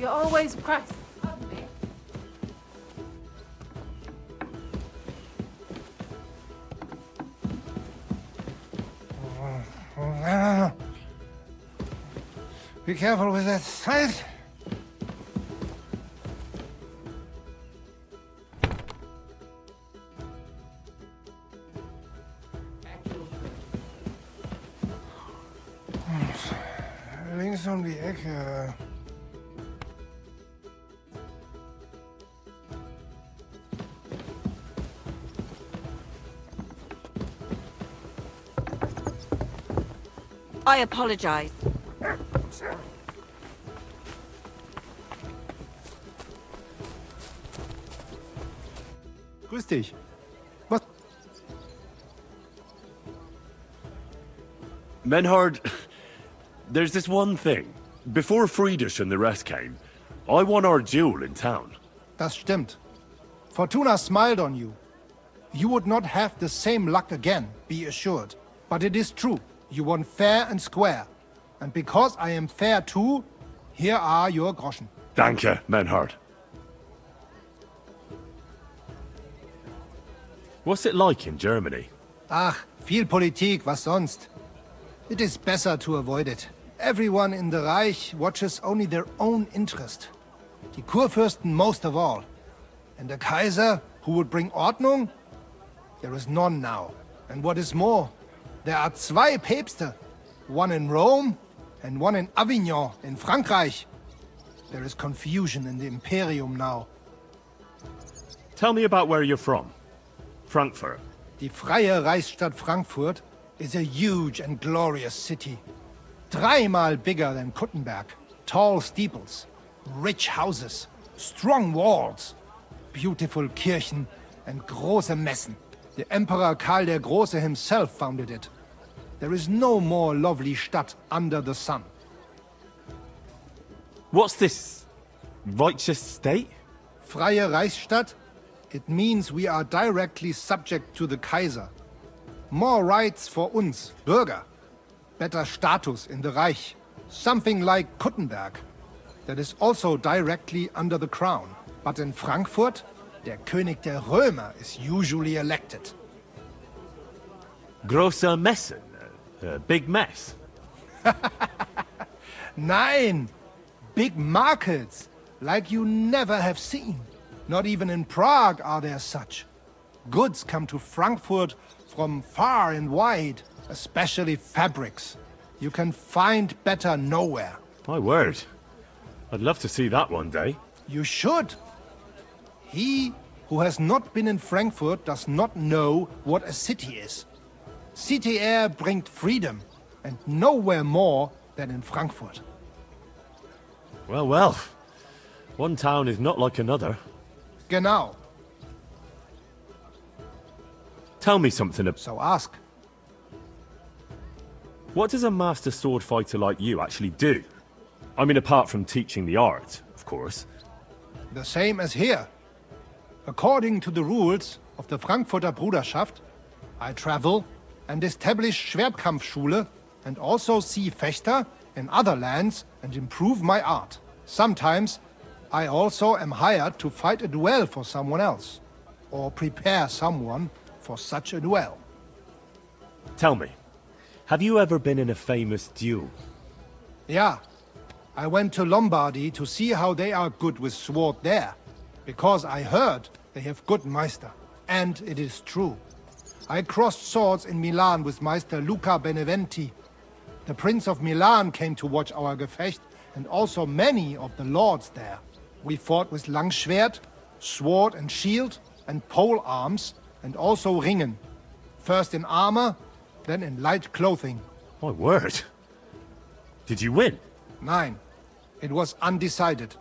You're always Christ. Pardon me. Be careful with that scythe. Links um die Ecke. I apologize. Grüß dich. Was? Menhard, there's this one thing. Before Friedrich and the rest came, I won our duel in town. Das stimmt. Fortuna smiled on you. You would not have the same luck again, be assured. But it is true. You won fair and square. And because I am fair too, here are your Groschen. Danke, Menhard. What's it like in Germany? Ach, viel Politik, was sonst? It is better to avoid it. Everyone in the Reich watches only their own interest. Die Kurfürsten most of all. And the Kaiser, who would bring Ordnung? There is none now. And what is more, there are zwei Päpste. One in Rome and one in Avignon in Frankreich. There is confusion in the Imperium now. Tell me about where you're from. Frankfurt. Die freie Reichsstadt Frankfurt is a huge and glorious city. Dreimal bigger than Kuttenberg. Tall steeples, rich houses, strong walls, beautiful Kirchen and große Messen. The Emperor Karl der Große himself founded it. There is no more lovely Stadt under the sun. What's this righteous state? Freie Reichsstadt? It means we are directly subject to the Kaiser. More rights for uns, Bürger. Better status in the Reich. Something like Kuttenberg. That is also directly under the crown. But in Frankfurt, der König der Römer is usually elected. Große Messen. Big mess. Nein! Big markets, like you never have seen. Not even in Prague are there such. Goods come to Frankfurt from far and wide, especially fabrics. You can find better nowhere. My word. I'd love to see that one day. You should. He who has not been in Frankfurt does not know what a city is. City air brings freedom, and nowhere more than in Frankfurt. Well, well. One town is not like another. Genau. Tell me something about... So ask. What does a master sword fighter like you actually do? I mean, apart from teaching the art, of course. The same as here. According to the rules of the Frankfurter Bruderschaft, I travel and establish Schwertkampfschule and also see Fechter in other lands and improve my art. Sometimes I also am hired to fight a duel for someone else, or prepare someone for such a duel. Tell me, have you ever been in a famous duel? Yeah. I went to Lombardy to see how they are good with sword there, because I heard they have good Meister. And it is true. I crossed swords in Milan with Meister Luca Beneventi. The Prince of Milan came to watch our Gefecht, and also many of the lords there. We fought with Langschwert, sword and shield, and pole arms, and also Ringen. First in armor, then in light clothing. My word. Did you win? Nein, it was undecided.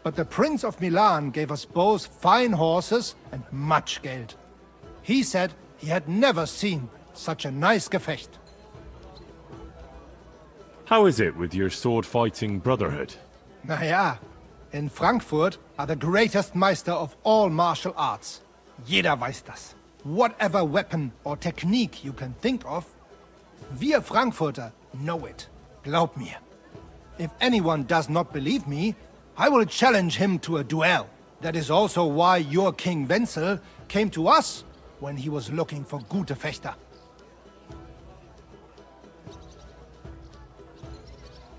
But the Prince of Milan gave us both fine horses and much Geld. He said he had never seen such a nice Gefecht. How is it with your sword-fighting brotherhood? Naja, in Frankfurt are the greatest Meister of all martial arts. Jeder weiß das. Whatever weapon or technique you can think of, wir Frankfurter know it. Glaub mir. If anyone does not believe me, I will challenge him to a duel. That is also why your King Wenzel came to us when he was looking for gute Fechter.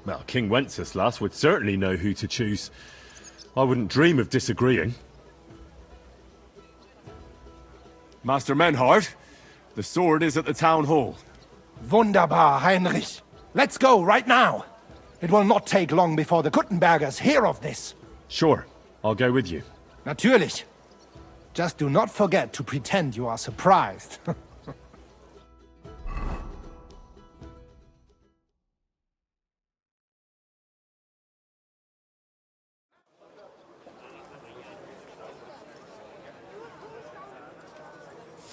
Well, King Wenceslas would certainly know who to choose. I wouldn't dream of disagreeing. Master Menhard, the sword is at the town hall. Wunderbar, Heinrich. Let's go right now. It will not take long before the Kuttenbergers hear of this. Sure, I'll go with you. Natürlich. Just do not forget to pretend you are surprised.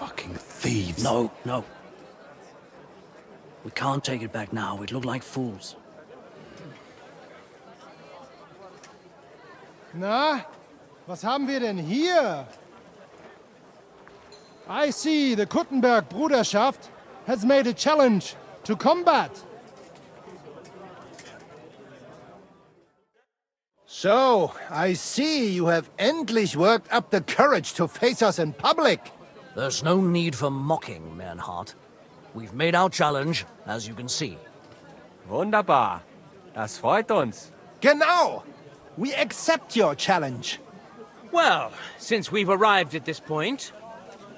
Fucking thieves. No, no. We can't take it back now. We'd look like fools. Na, was haben wir denn hier? I see the Kuttenberg Bruderschaft has made a challenge to combat. So, I see you have endlich worked up the courage to face us in public. There's no need for mocking, Mernhardt. We've made our challenge, as you can see. Wunderbar. Das freut uns. Genau! We accept your challenge. Well, since we've arrived at this point,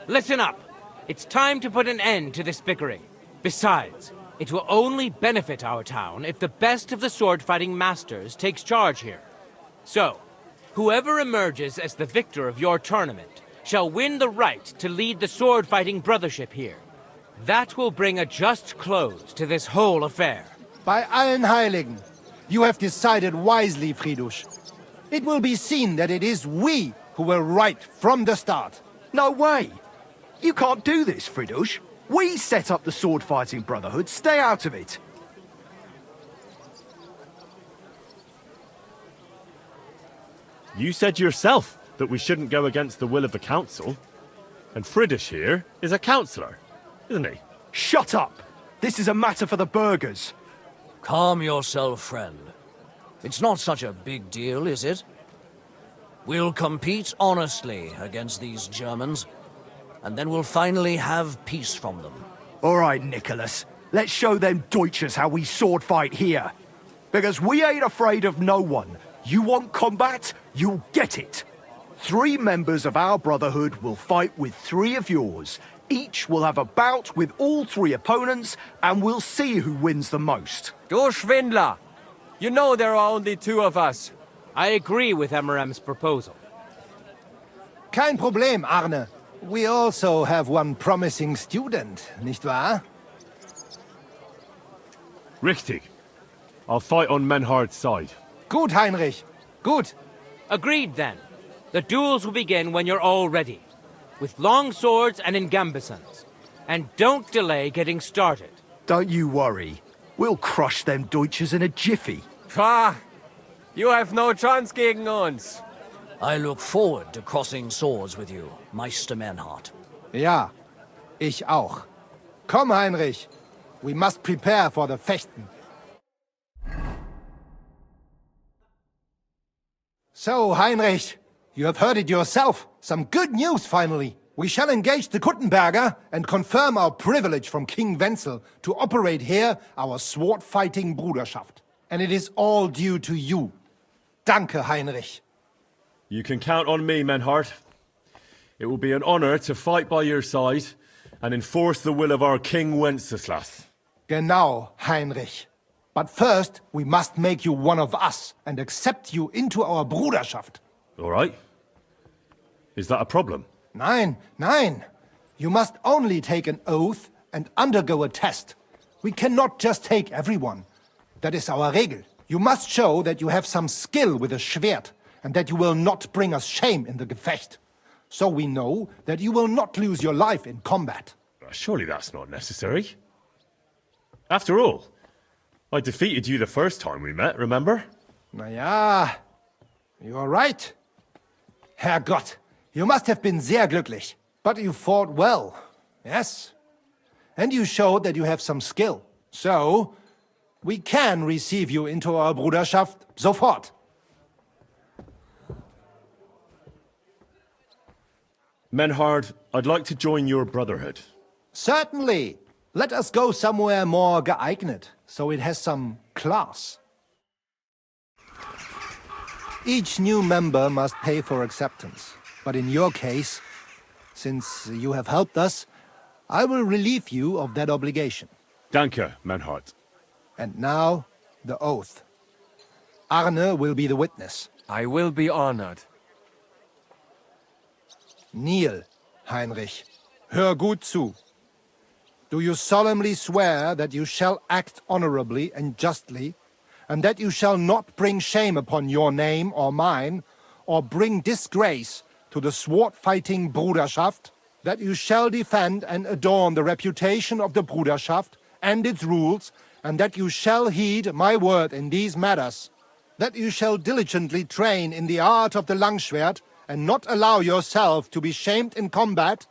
listen up. It's time to put an end to this bickering. Besides, it will only benefit our town if the best of the sword-fighting masters takes charge here. So, whoever emerges as the victor of your tournament shall win the right to lead the sword-fighting brothership here. That will bring a just close to this whole affair. Bei allen Heiligen, you have decided wisely, Fridush. It will be seen that it is we who were right from the start. No way! You can't do this, Fridush. We set up the sword-fighting brotherhood. Stay out of it. You said yourself that we shouldn't go against the will of the council. And Friedrich here is a councillor, isn't he? Shut up! This is a matter for the burghers. Calm yourself, friend. It's not such a big deal, is it? We'll compete honestly against these Germans, and then we'll finally have peace from them. All right, Nicholas. Let's show them Deutschers how we sword fight here. Because we ain't afraid of no one. You want combat? You'll get it. 3 members of our brotherhood will fight with 3 of yours. Each will have a bout with all 3 opponents, and we'll see who wins the most. Du Schwindler! You know there are only 2 of us. I agree with Emerem's proposal. Kein Problem, Arne. We also have one promising student, nicht wahr? Richtig. I'll fight on Menhard's side. Gut, Heinrich. Gut. Agreed, then. The duels will begin when you're all ready, with long swords and in gambesons. And don't delay getting started. Don't you worry. We'll crush them Deutschers in a jiffy. Pah! You have no chance gegen uns. I look forward to crossing swords with you, Meister Mernhardt. Ja, ich auch. Komm, Heinrich. We must prepare for the Fechten. So, Heinrich, you have heard it yourself. Some good news, finally. We shall engage the Kuttenberger and confirm our privilege from King Wenzel to operate here our sword-fighting Bruderschaft. And it is all due to you. Danke, Heinrich. You can count on me, Menhard. It will be an honor to fight by your side and enforce the will of our King Wenceslas. Genau, Heinrich. But first, we must make you one of us and accept you into our Bruderschaft. All right. Is that a problem? Nein, nein. You must only take an oath and undergo a test. We cannot just take everyone. That is our Regel. You must show that you have some skill with a Schwert and that you will not bring us shame in the Gefecht. So we know that you will not lose your life in combat. Surely that's not necessary. After all, I defeated you the first time we met, remember? Na ja, you are right. Herrgott, you must have been sehr glücklich. But you fought well, yes. And you showed that you have some skill. So, we can receive you into our Bruderschaft sofort. Menhard, I'd like to join your brotherhood. Certainly. Let us go somewhere more geeignet, so it has some class. Each new member must pay for acceptance. But in your case, since you have helped us, I will relieve you of that obligation. Danke, Menhard. And now, the oath. Arne will be the witness. I will be honored. Kneel, Heinrich. Hör gut zu. Do you solemnly swear that you shall act honorably and justly, and that you shall not bring shame upon your name or mine, or bring disgrace to the sword-fighting Bruderschaft? that you shall defend and adorn the reputation of the Bruderschaft and its rules, and that you shall heed my word in these matters, that you shall diligently train in the art of the Langschwert, and not allow yourself to be shamed in combat,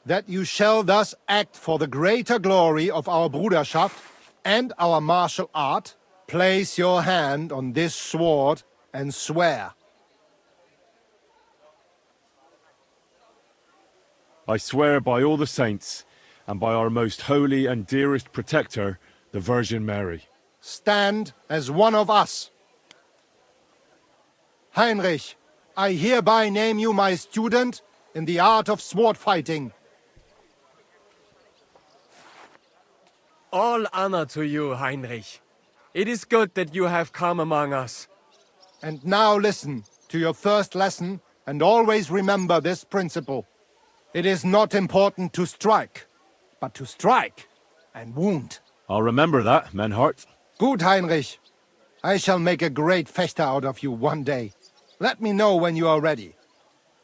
that you shall thus act for the greater glory of our Bruderschaft and our martial art. Place your hand on this sword and swear. I swear by all the saints, and by our most holy and dearest protector, the Virgin Mary. Stand as one of us. Heinrich, I hereby name you my student in the art of sword fighting. All honor to you, Heinrich. It is good that you have come among us. And now listen to your first lesson, and always remember this principle. It is not important to strike, but to strike and wound. I'll remember that, Menhart. Good, Heinrich. I shall make a great Fechter out of you one day. Let me know when you are ready.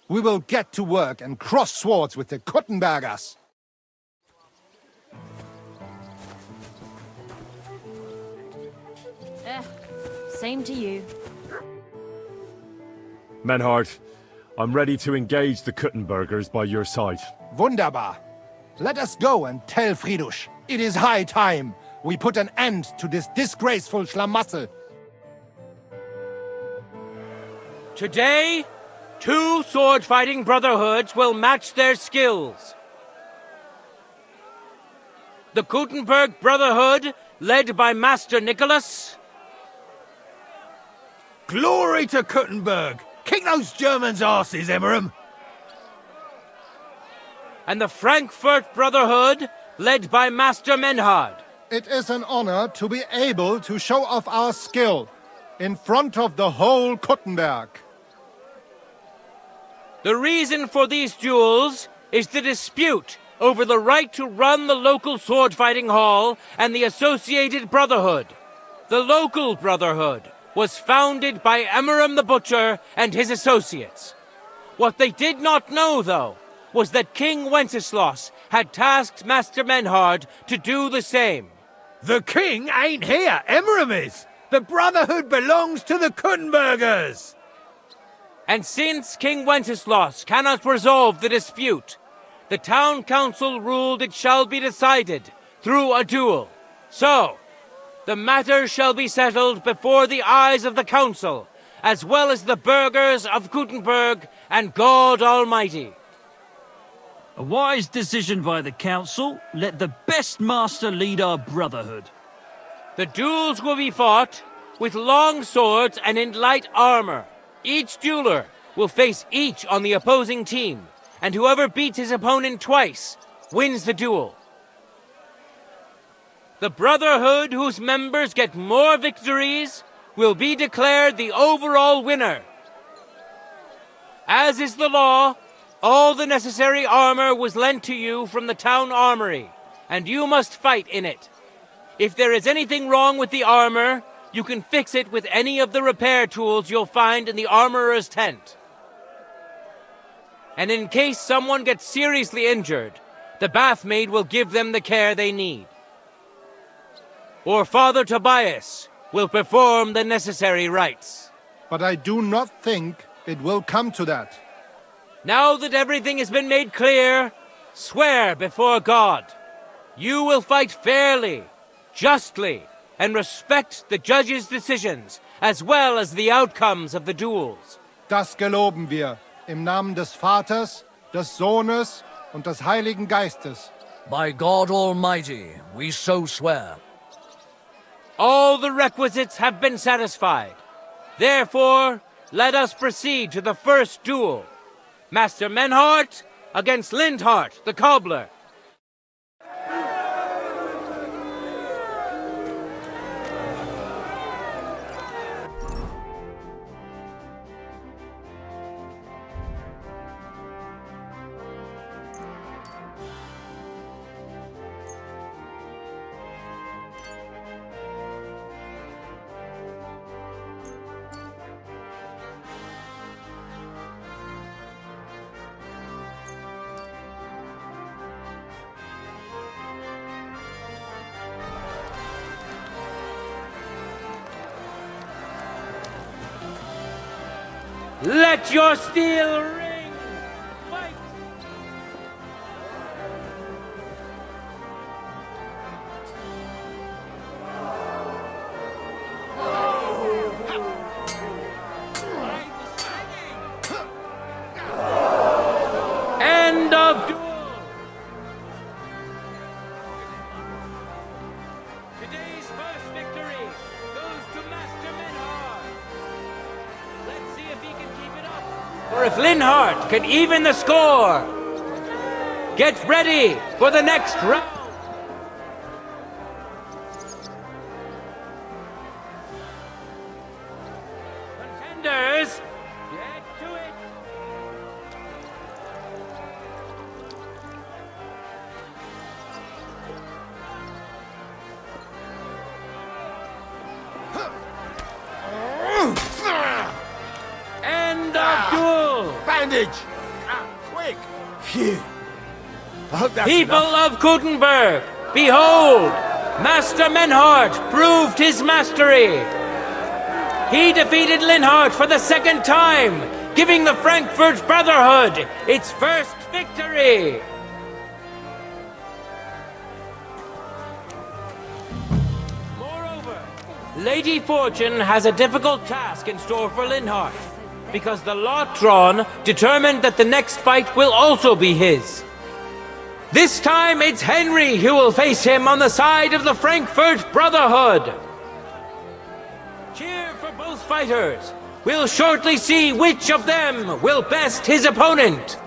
We will get to work and cross swords with the Kuttenbergers. Same to you. Menhart, I'm ready to engage the Kuttenbergers by your side. Wunderbar. Let us go and tell Friedrich. It is high time we put an end to this disgraceful schlamassel. Today, 2 sword-fighting brotherhoods will match their skills. The Gutenberg Brotherhood, led by Master Nicholas. Glory to Kuttenberg! Kick those Germans' asses, Emmeram! And the Frankfurt Brotherhood, led by Master Menhard. It is an honor to be able to show off our skill in front of the whole Kuttenberg. The reason for these duels is the dispute over the right to run the local sword-fighting hall and the associated brotherhood. The local brotherhood was founded by Emmeram the Butcher and his associates. What they did not know, though, was that King Wenceslas had tasked Master Menhard to do the same. The king ain't here, Emmeram is! The Brotherhood belongs to the Kuttenbergers! And since King Wenceslas cannot resolve the dispute, the town council ruled it shall be decided through a duel. So, the matter shall be settled before the eyes of the council, as well as the burghers of Gutenberg and God Almighty. A wise decision by the council. Let the best master lead our brotherhood. The duels will be fought with long swords and in light armor. Each dueler will face each on the opposing team, and whoever beats his opponent twice wins the duel. The brotherhood whose members get more victories will be declared the overall winner. As is the law, all the necessary armor was lent to you from the town armory, and you must fight in it. If there is anything wrong with the armor, you can fix it with any of the repair tools you'll find in the armorer's tent. And in case someone gets seriously injured, the bathmaid will give them the care they need. Or Father Tobias will perform the necessary rites. But I do not think it will come to that. Now that everything has been made clear, swear before God. You will fight fairly, justly, and respect the judge's decisions, as well as the outcomes of the duels. Das geloben wir, im Namen des Vaters, des Sohnes und des Heiligen Geistes. By God Almighty, we so swear. All the requisites have been satisfied. Therefore, let us proceed to the first duel. Master Menhart against Lindhart, the cobbler. Let your steel ring! Fight! End of duel! Today's first victory goes to Master Linhart. Let's see if he can keep it up. Or if Linhart can even the score. Get ready for the next round. Contenders, get to it. End of duel! Bandage! Quick! Phew. I hope that's People enough. of Gutenberg, behold! Master Menhart proved his mastery. He defeated Linhart for the second time, giving the Frankfurt Brotherhood its first victory. Moreover, Lady Fortune has a difficult task in store for Linhart, because the lot drawn determined that the next fight will also be his. This time it's Henry who will face him on the side of the Frankfurt Brotherhood. Cheer for both fighters. We'll shortly see which of them will best his opponent.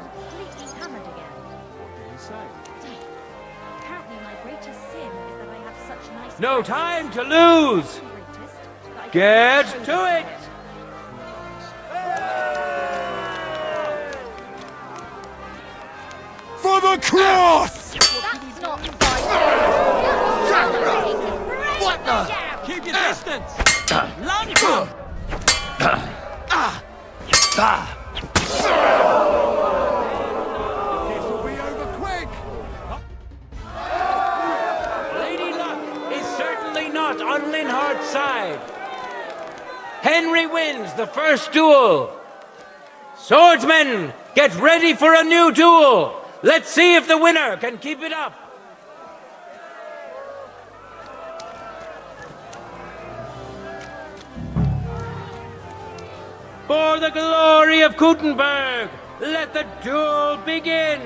No time to lose. Get to it. For the cross! That's not What the? Keep your distance! Lunge him! This will be over quick! Lady Luck is certainly not on Linhart's side. Henry wins the first duel. Swordsmen, get ready for a new duel. Let's see if the winner can keep it up. For the glory of Gutenberg, let the duel begin.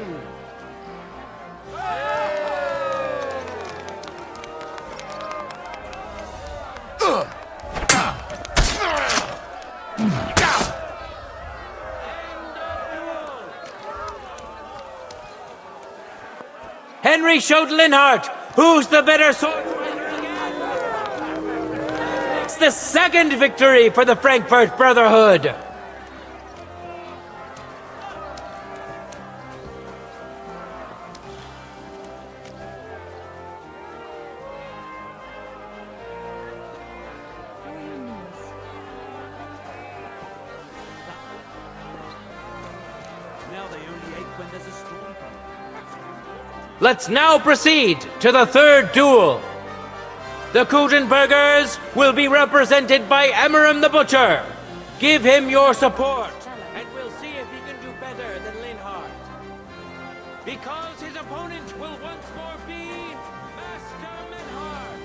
Henry showed Linhart who's the better sword fighter again. It's the second victory for the Frankfurt Brotherhood. Now they only ache when there's a storm coming. Let's now proceed to the third duel. The Gutenbergers will be represented by Emmeram the Butcher. Give him your support, and we'll see if he can do better than Linhart. Because his opponent will once more be Master Menhart.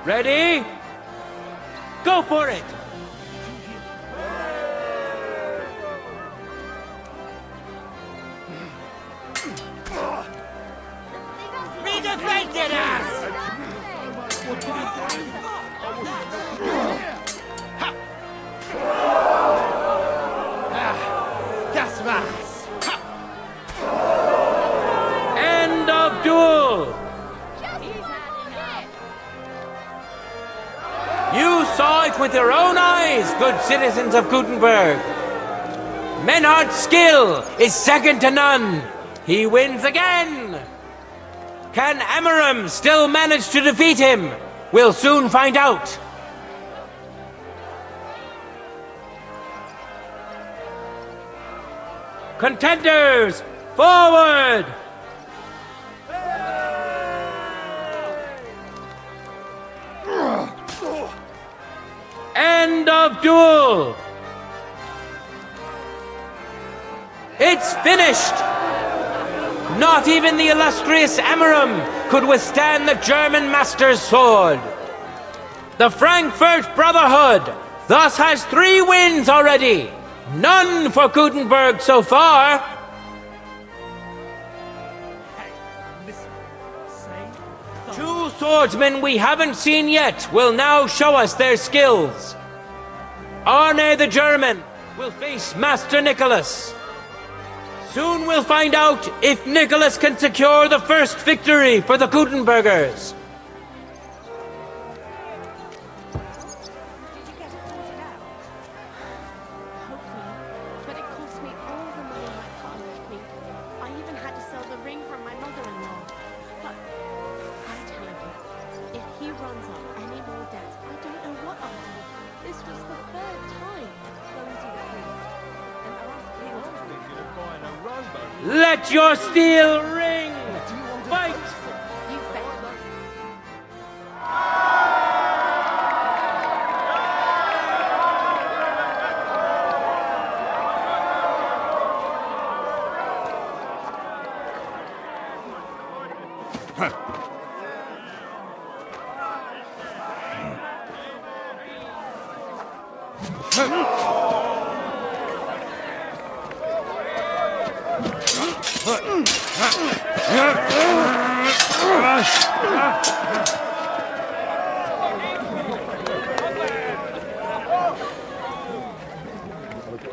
Ready? Go for it! We defeated us! Das war's. End of duel. You saw it with your own eyes, good citizens of Gutenberg. Menhardt's skill is second to none. He wins again. Can Amaram still manage to defeat him? We'll soon find out. Contenders, forward! End of duel! It's finished! Not even the illustrious Amaram could withstand the German master's sword. The Frankfurt Brotherhood thus has 3 wins already. None for Gutenberg so far. Two swordsmen we haven't seen yet will now show us their skills. Arne the German will face Master Nicholas. Soon we'll find out if Nicholas can secure the first victory for the Gutenbergers. But it cost me all the money my father left me. I even had to sell the ring from my mother-in-law. But I'm telling you, if he runs up any more debts, I don't know what I'll do. This was the 3rd time going to the priest. And the last thing Let your steel ring! Fight! you bet.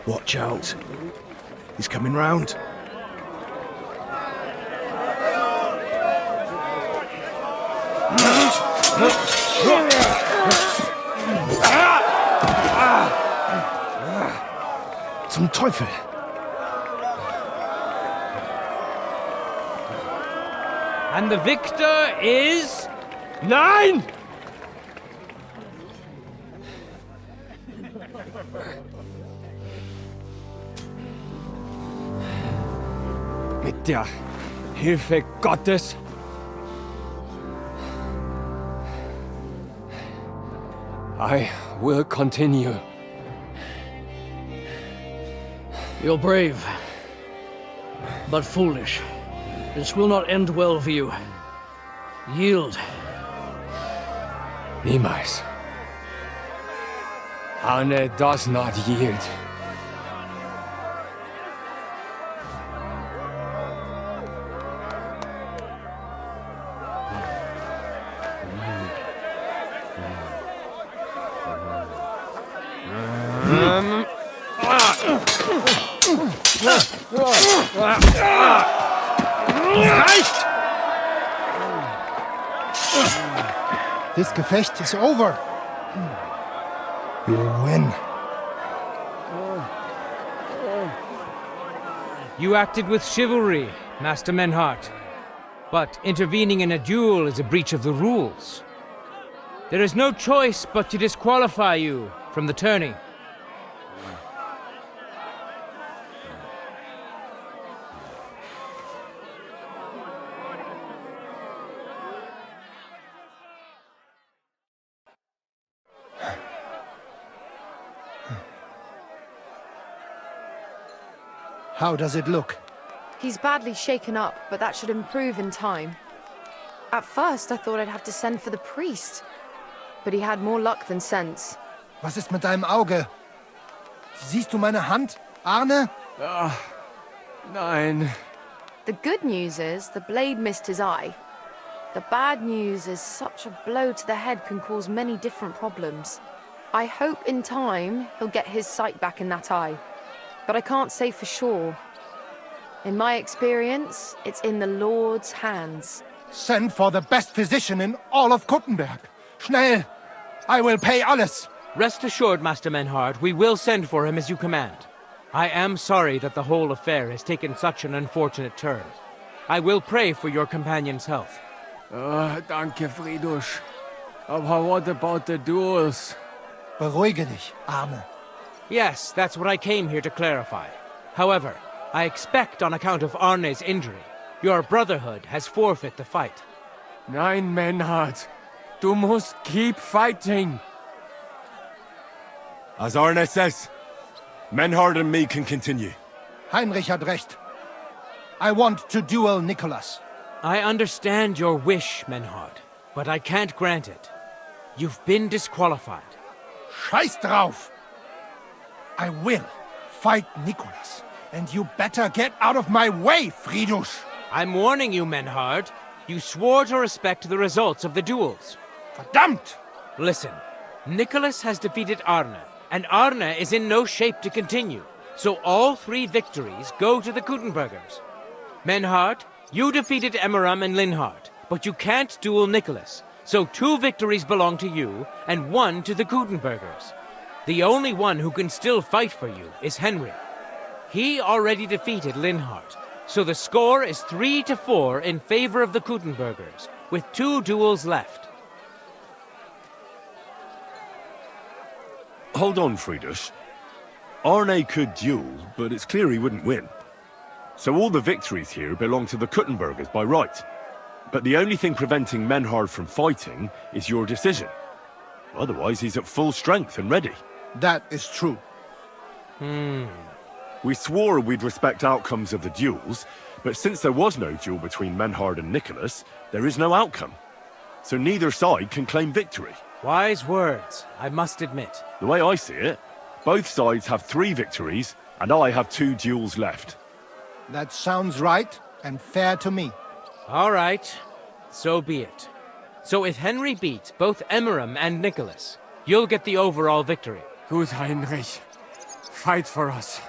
Watch out. He's coming round. Zum Teufel! And the victor is... Nein! Mit der Hilfe Gottes. I will continue. You're brave, but foolish. This will not end well for you. Yield. Niemals. Arne does not yield. This Gefecht is over. You win. You acted with chivalry, Master Menhardt. But intervening in a duel is a breach of the rules. There is no choice but to disqualify you from the tourney. How does it look? He's badly shaken up, but that should improve in time. At first, I thought I'd have to send for the priest. But he had more luck than sense. Was ist mit deinem Auge? Siehst du meine Hand, Arne? Nein. The good news is the blade missed his eye. The bad news is such a blow to the head can cause many different problems. I hope in time he'll get his sight back in that eye, but I can't say for sure. In my experience, it's in the Lord's hands. Send for the best physician in all of Kuttenberg. Schnell! I will pay alles. Rest assured, Master Menhard, we will send for him as you command. I am sorry that the whole affair has taken such an unfortunate turn. I will pray for your companion's health. Danke, Friedrich. But what about the duels? Beruhige dich, Arme. Yes, that's what I came here to clarify. However, I expect on account of Arne's injury, your brotherhood has forfeit the fight. Nein, Menhard. Du musst keep fighting. As Arne says, Menhard and me can continue. Heinrich had recht. I want to duel Nicholas. I understand your wish, Menhard, but I can't grant it. You've been disqualified. Scheiß drauf! I will fight Nicholas, and you better get out of my way, Friedrich! I'm warning you, Menhard. You swore to respect the results of the duels. Verdammt! Listen, Nicholas has defeated Arne, and Arne is in no shape to continue. So all 3 victories go to the Kuttenbergers. Menhard, you defeated Emmeram and Linhard, but you can't duel Nicholas. So 2 victories belong to you, and 1 to the Kuttenbergers. The only one who can still fight for you is Henry. He already defeated Linhard, so the score is 3-4 in favor of the Kuttenbergers, with 2 duels left. Hold on, Friedrich. Arne could duel, but it's clear he wouldn't win. So all the victories here belong to the Kuttenbergers by right. But the only thing preventing Menhard from fighting is your decision. Otherwise, he's at full strength and ready. That is true. We swore we'd respect outcomes of the duels, but since there was no duel between Menhard and Nicholas, there is no outcome. So neither side can claim victory. Wise words, I must admit. The way I see it, both sides have 3 victories, and I have 2 duels left. That sounds right and fair to me. All right, so be it. So if Henry beats both Emmeram and Nicholas, you'll get the overall victory. Gut, Heinrich. Fight for us.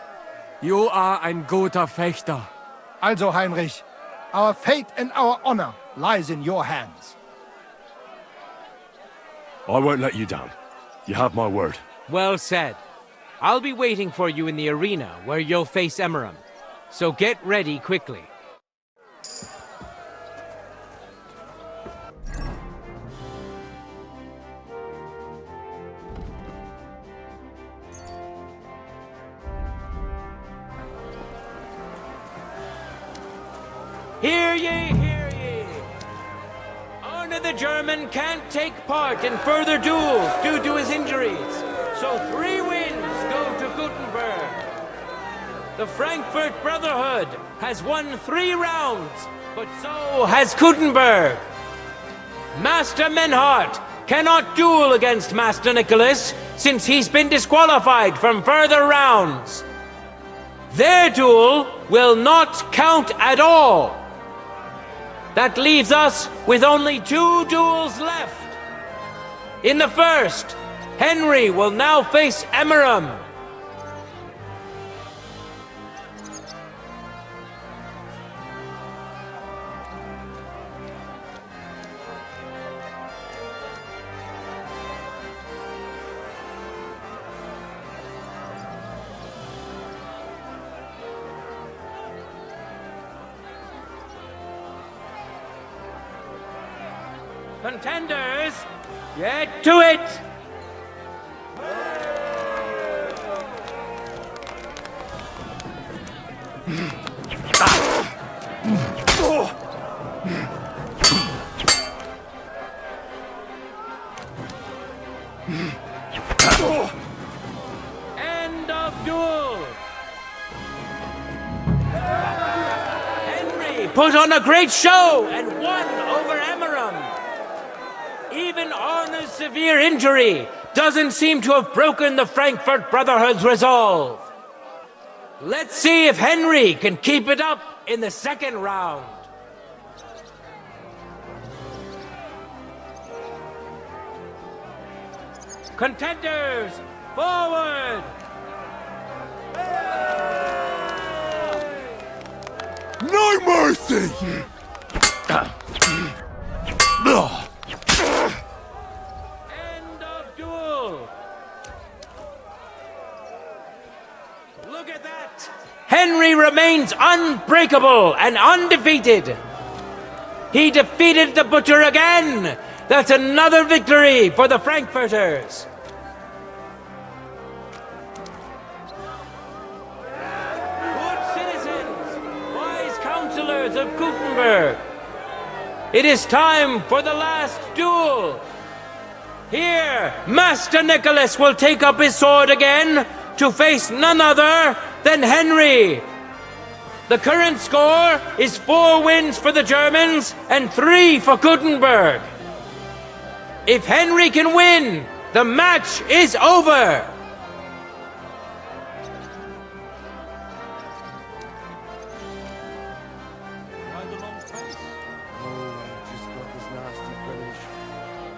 You are ein guter Fechter. Also, Heinrich, our fate and our honor lies in your hands. I won't let you down. You have my word. Well said. I'll be waiting for you in the arena where you'll face Emmeram. So get ready quickly. Hear ye, hear ye! Arne the German can't take part in further duels due to his injuries, so 3 wins go to Gutenberg. The Frankfurt Brotherhood has won 3 rounds, but so has Gutenberg. Master Menhard cannot duel against Master Nicholas since he's been disqualified from further rounds. Their duel will not count at all. That leaves us with only 2 duels left. In the first, Henry will now face Emmeram. Contenders, get to it! End of duel! Henry put on a great show and won over Emmeram. Even Arne's severe injury doesn't seem to have broken the Frankfurt Brotherhood's resolve. Let's see if Henry can keep it up in the second round. Contenders, forward! No mercy! End of duel! Look at that! Henry remains unbreakable and undefeated. He defeated the Butcher again! That's another victory for the Frankfurters! Good citizens, wise counselors of Gutenberg, it is time for the last duel! Here, Master Nicholas will take up his sword again to face none other than Henry! The current score is 4 wins for the Germans and 3 for Gutenberg. If Henry can win, the match is over!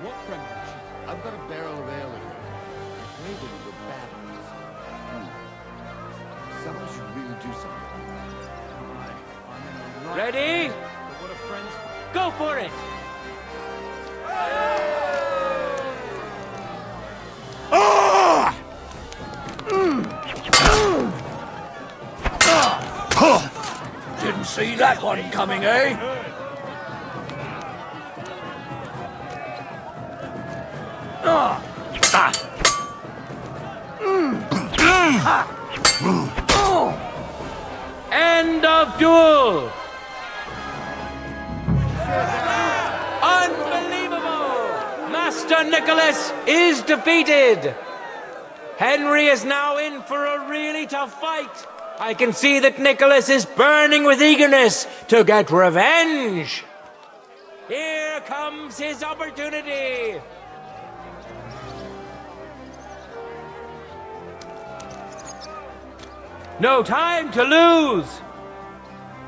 What premonition? I've got a barrel of ale in here. Maybe the batteries. Someone should really do something. Ready? Go for it! Didn't see that one coming, eh? End of duel! Unbelievable! Master Nicholas is defeated! Henry is now in for a really tough fight. I can see that Nicholas is burning with eagerness to get revenge. Here comes his opportunity. No time to lose.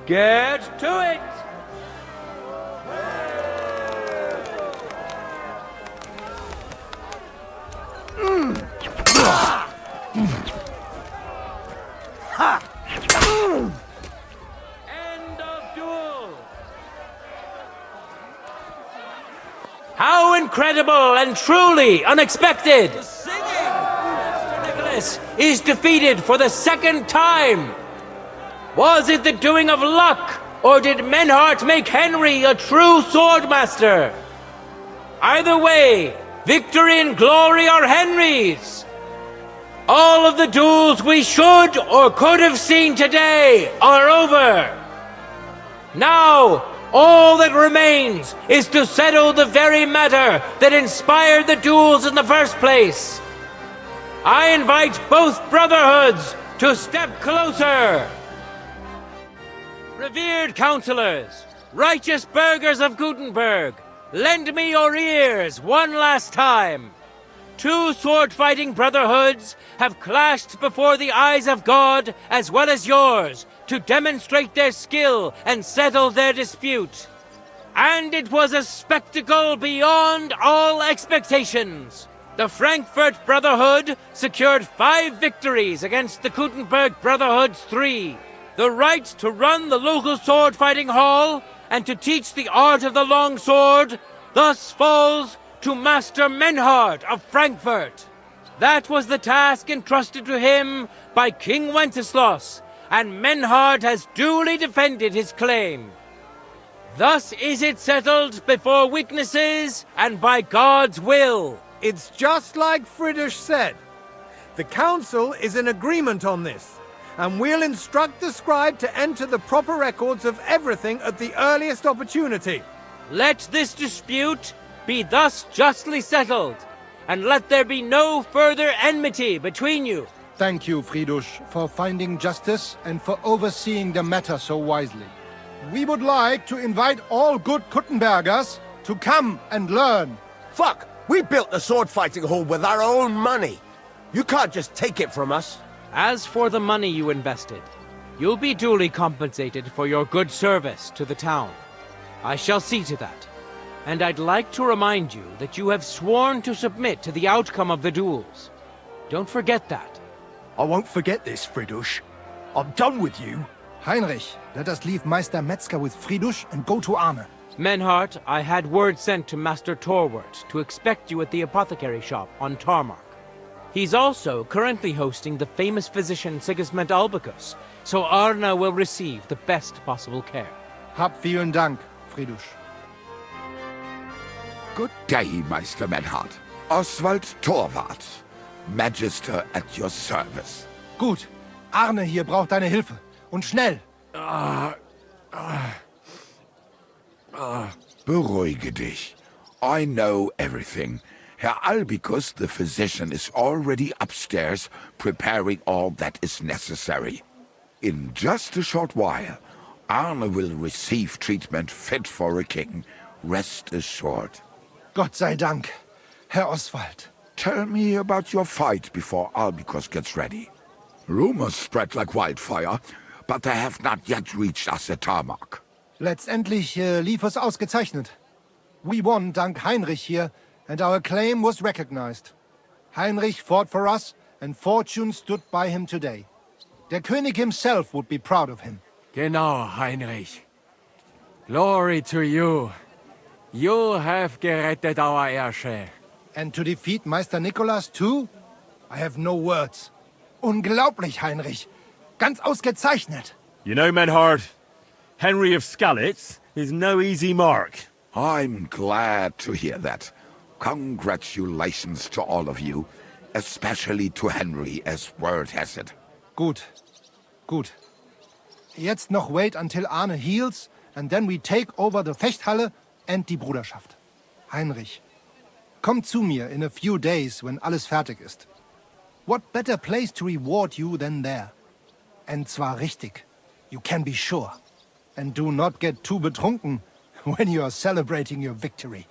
Get to it. End of duel. How incredible and truly unexpected! Master Nicholas is defeated for the 2nd time. Was it the doing of luck, or did Menhart make Henry a true swordmaster? Either way, victory and glory are Henry's. All of the duels we should or could have seen today are over. Now, all that remains is to settle the very matter that inspired the duels in the first place. I invite both brotherhoods to step closer. Revered counselors, righteous burghers of Gutenberg, lend me your ears one last time. 2 sword-fighting brotherhoods have clashed before the eyes of God as well as yours to demonstrate their skill and settle their dispute. And it was a spectacle beyond all expectations. The Frankfurt Brotherhood secured 5 victories against the Gutenberg Brotherhood's 3. The right to run the local sword-fighting hall and to teach the art of the long sword thus falls to Master Menhart of Frankfurt. That was the task entrusted to him by King Wenceslas, and Menhart has duly defended his claim. Thus is it settled before witnesses and by God's will. It's just like Friedrich said. The council is in agreement on this, and we'll instruct the scribe to enter the proper records of everything at the earliest opportunity. Let this dispute be thus justly settled, and let there be no further enmity between you. Thank you, Friedrich, for finding justice and for overseeing the matter so wisely. We would like to invite all good Kuttenbergers to come and learn. Fuck! We built the sword-fighting hall with our own money. You can't just take it from us. As for the money you invested, you'll be duly compensated for your good service to the town. I shall see to that. And I'd like to remind you that you have sworn to submit to the outcome of the duels. Don't forget that. I won't forget this, Fridush. I'm done with you. Heinrich, let us leave Meister Metzger with Fridush and go to Arne. Menhart, I had word sent to Master Torwart to expect you at the apothecary shop on Tarmark. He's also currently hosting the famous physician Sigismund Albicus, so Arne will receive the best possible care. Hab vielen Dank, Fridush. Good day, Meister Menhart. Oswald Torwart, Magister at your service. Gut. Arne hier braucht deine Hilfe. Und schnell. Beruhige dich. I know everything. Herr Albicus, the physician, is already upstairs preparing all that is necessary. In just a short while, Arne will receive treatment fit for a king. Rest assured. Gott sei Dank, Herr Oswald. Tell me about your fight before Albicus gets ready. Rumors spread like wildfire, but they have not yet reached us at Tarmac. Letztendlich lief es ausgezeichnet. We won dank Heinrich here, and our claim was recognized. Heinrich fought for us, and fortune stood by him today. Der König himself would be proud of him. Genau, Heinrich. Glory to you. You have gerettet our Herrscher. And to defeat Meister Nicholas too? I have no words. Unglaublich, Heinrich. Ganz ausgezeichnet. You know, Menhard, Henry of Skalitz is no easy mark. I'm glad to hear that. Congratulations to all of you, especially to Henry, as word has it. Gut. Gut. Jetzt noch wait until Arne heals, and then we take over the Fechthalle and die Bruderschaft. Heinrich, komm zu mir in a few days when alles fertig ist. What better place to reward you than there? And zwar richtig. You can be sure. And do not get too betrunken when you are celebrating your victory.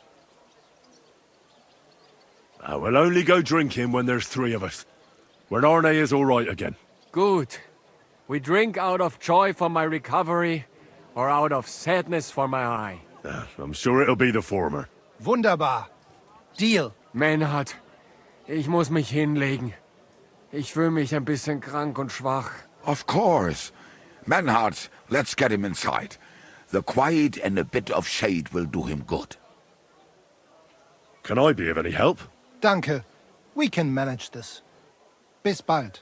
We'll only go drinking when there's three of us. When Arne is all right again. Good. We drink out of joy for my recovery, or out of sadness for my eye. I'm sure it'll be the former. Wunderbar. Deal. Menhard, ich muss mich hinlegen. Ich fühle mich ein bisschen krank und schwach. Of course. Menhard, let's get him inside. The quiet and a bit of shade will do him good. Can I be of any help? Danke. We can manage this. Bis bald.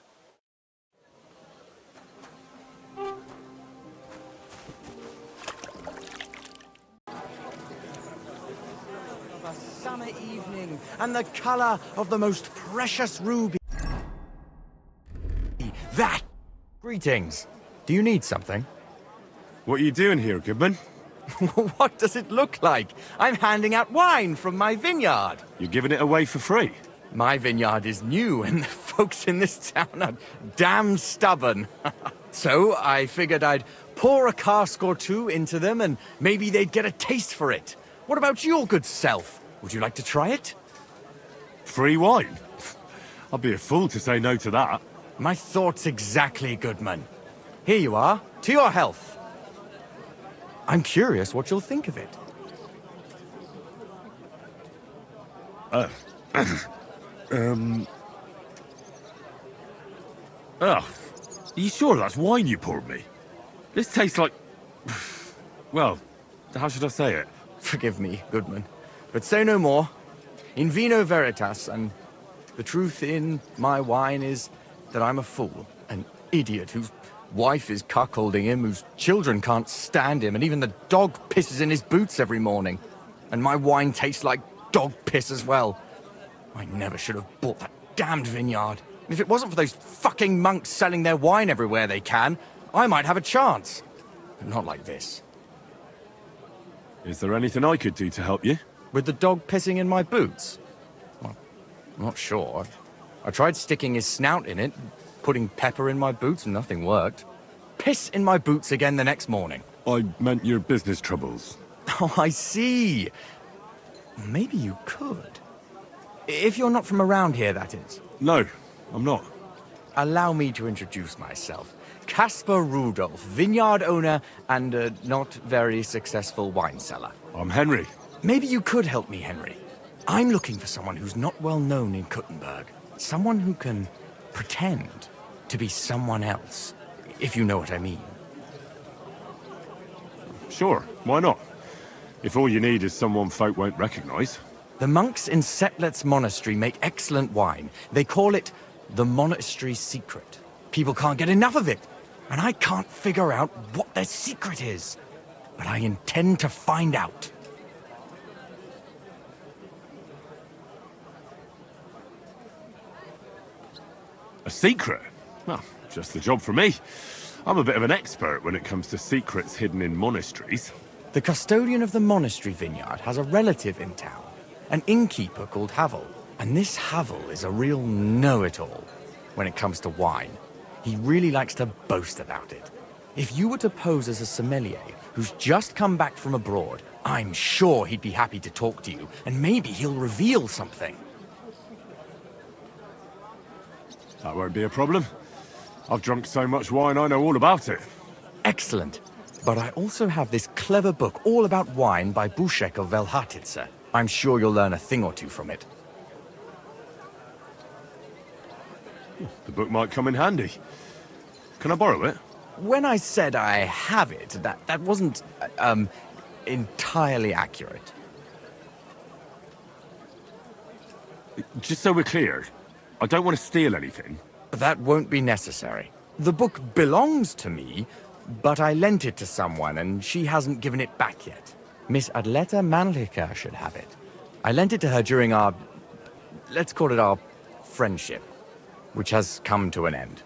A summer evening, and the color of the most precious ruby. That! Greetings. Do you need something? What are you doing here, Goodman? What does it look like? I'm handing out wine from my vineyard. You're giving it away for free? My vineyard is new, and the folks in this town are damn stubborn. So I figured I'd pour a cask or two into them, and maybe they'd get a taste for it. What about your good self? Would you like to try it? Free wine? I'd be a fool to say no to that. My thoughts exactly, Goodman. Here you are. To your health. I'm curious what you'll think of it. Oh, are you sure that's wine you poured me? This tastes like... Well, how should I say it? Forgive me, Goodman, but say no more. In vino veritas, and the truth in my wine is that I'm a fool, an idiot whose wife is cuckolding him, whose children can't stand him, and even the dog pisses in his boots every morning. And my wine tastes like dog piss as well. I never should have bought that damned vineyard. If it wasn't for those fucking monks selling their wine everywhere they can, I might have a chance. But not like this. Is there anything I could do to help you? With the dog pissing in my boots? Well, I'm not sure. I tried sticking his snout in it, putting pepper in my boots, and nothing worked. Piss in my boots again the next morning. I meant your business troubles. Oh, I see. Maybe you could. If you're not from around here, that is. No, I'm not. Allow me to introduce myself. Caspar Rudolph, vineyard owner and a not very successful wine seller. I'm Henry, Maybe you could help me, Henry. I'm looking for someone who's not well known in Kuttenberg. Someone who can pretend to be someone else, if you know what I mean. Sure, why not? If all you need is someone folk won't recognize. The monks in Setlet's monastery make excellent wine. They call it the monastery secret. People can't get enough of it, and I can't figure out what their secret is. But I intend to find out. A secret? Well, just the job for me. I'm a bit of an expert when it comes to secrets hidden in monasteries. The custodian of the monastery vineyard has a relative in town, an innkeeper called Havel. And this Havel is a real know-it-all when it comes to wine. He really likes to boast about it. If you were to pose as a sommelier who's just come back from abroad, I'm sure he'd be happy to talk to you, and maybe he'll reveal something. That won't be a problem. I've drunk so much wine I know all about it. Excellent. But I also have this clever book all about wine by Buschek of Velhartitze. I'm sure you'll learn a thing or two from it. The book might come in handy. Can I borrow it? When I said I have it, that wasn't, entirely accurate. Just so we're clear, I don't want to steal anything. That won't be necessary. The book belongs to me, but I lent it to someone, and she hasn't given it back yet. Miss Adleta Mannlicher should have it. I lent it to her during our, let's call it our friendship, which has come to an end.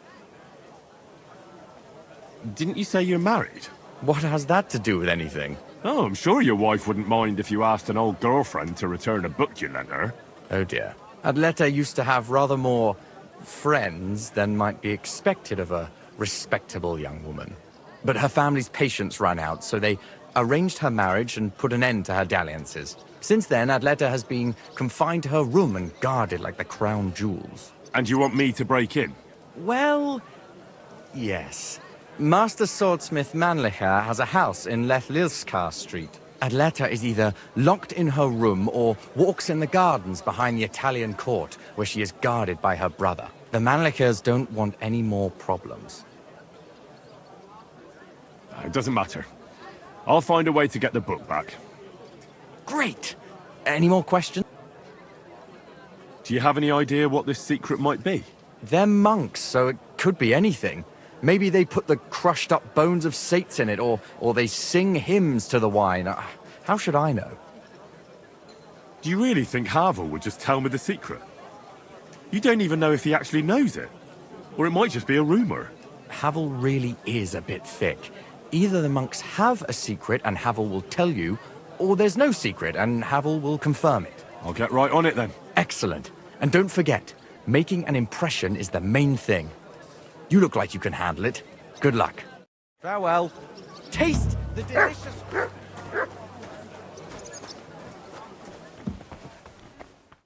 Didn't you say you're married? What has that to do with anything? Oh, I'm sure your wife wouldn't mind if you asked an old girlfriend to return a book you lent her. Oh dear. Adleta used to have rather more friends than might be expected of a respectable young woman. But her family's patience ran out, so they arranged her marriage and put an end to her dalliances. Since then, Adleta has been confined to her room and guarded like the crown jewels. And you want me to break in? Well, yes. Master Swordsmith Mannlicher has a house in Lethlilskar Street. Adleta is either locked in her room or walks in the gardens behind the Italian court, where she is guarded by her brother. The Mannlichers don't want any more problems. It doesn't matter. I'll find a way to get the book back. Great! Any more questions? Do you have any idea what this secret might be? They're monks, so it could be anything. Maybe they put the crushed-up bones of saints in it, or they sing hymns to the wine. How should I know? Do you really think Havel would just tell me the secret? You don't even know if he actually knows it. Or it might just be a rumor. Havel really is a bit thick. Either the monks have a secret and Havel will tell you, or there's no secret and Havel will confirm it. I'll get right on it then. Excellent. And don't forget, making an impression is the main thing. You look like you can handle it. Good luck. Farewell. Taste the delicious...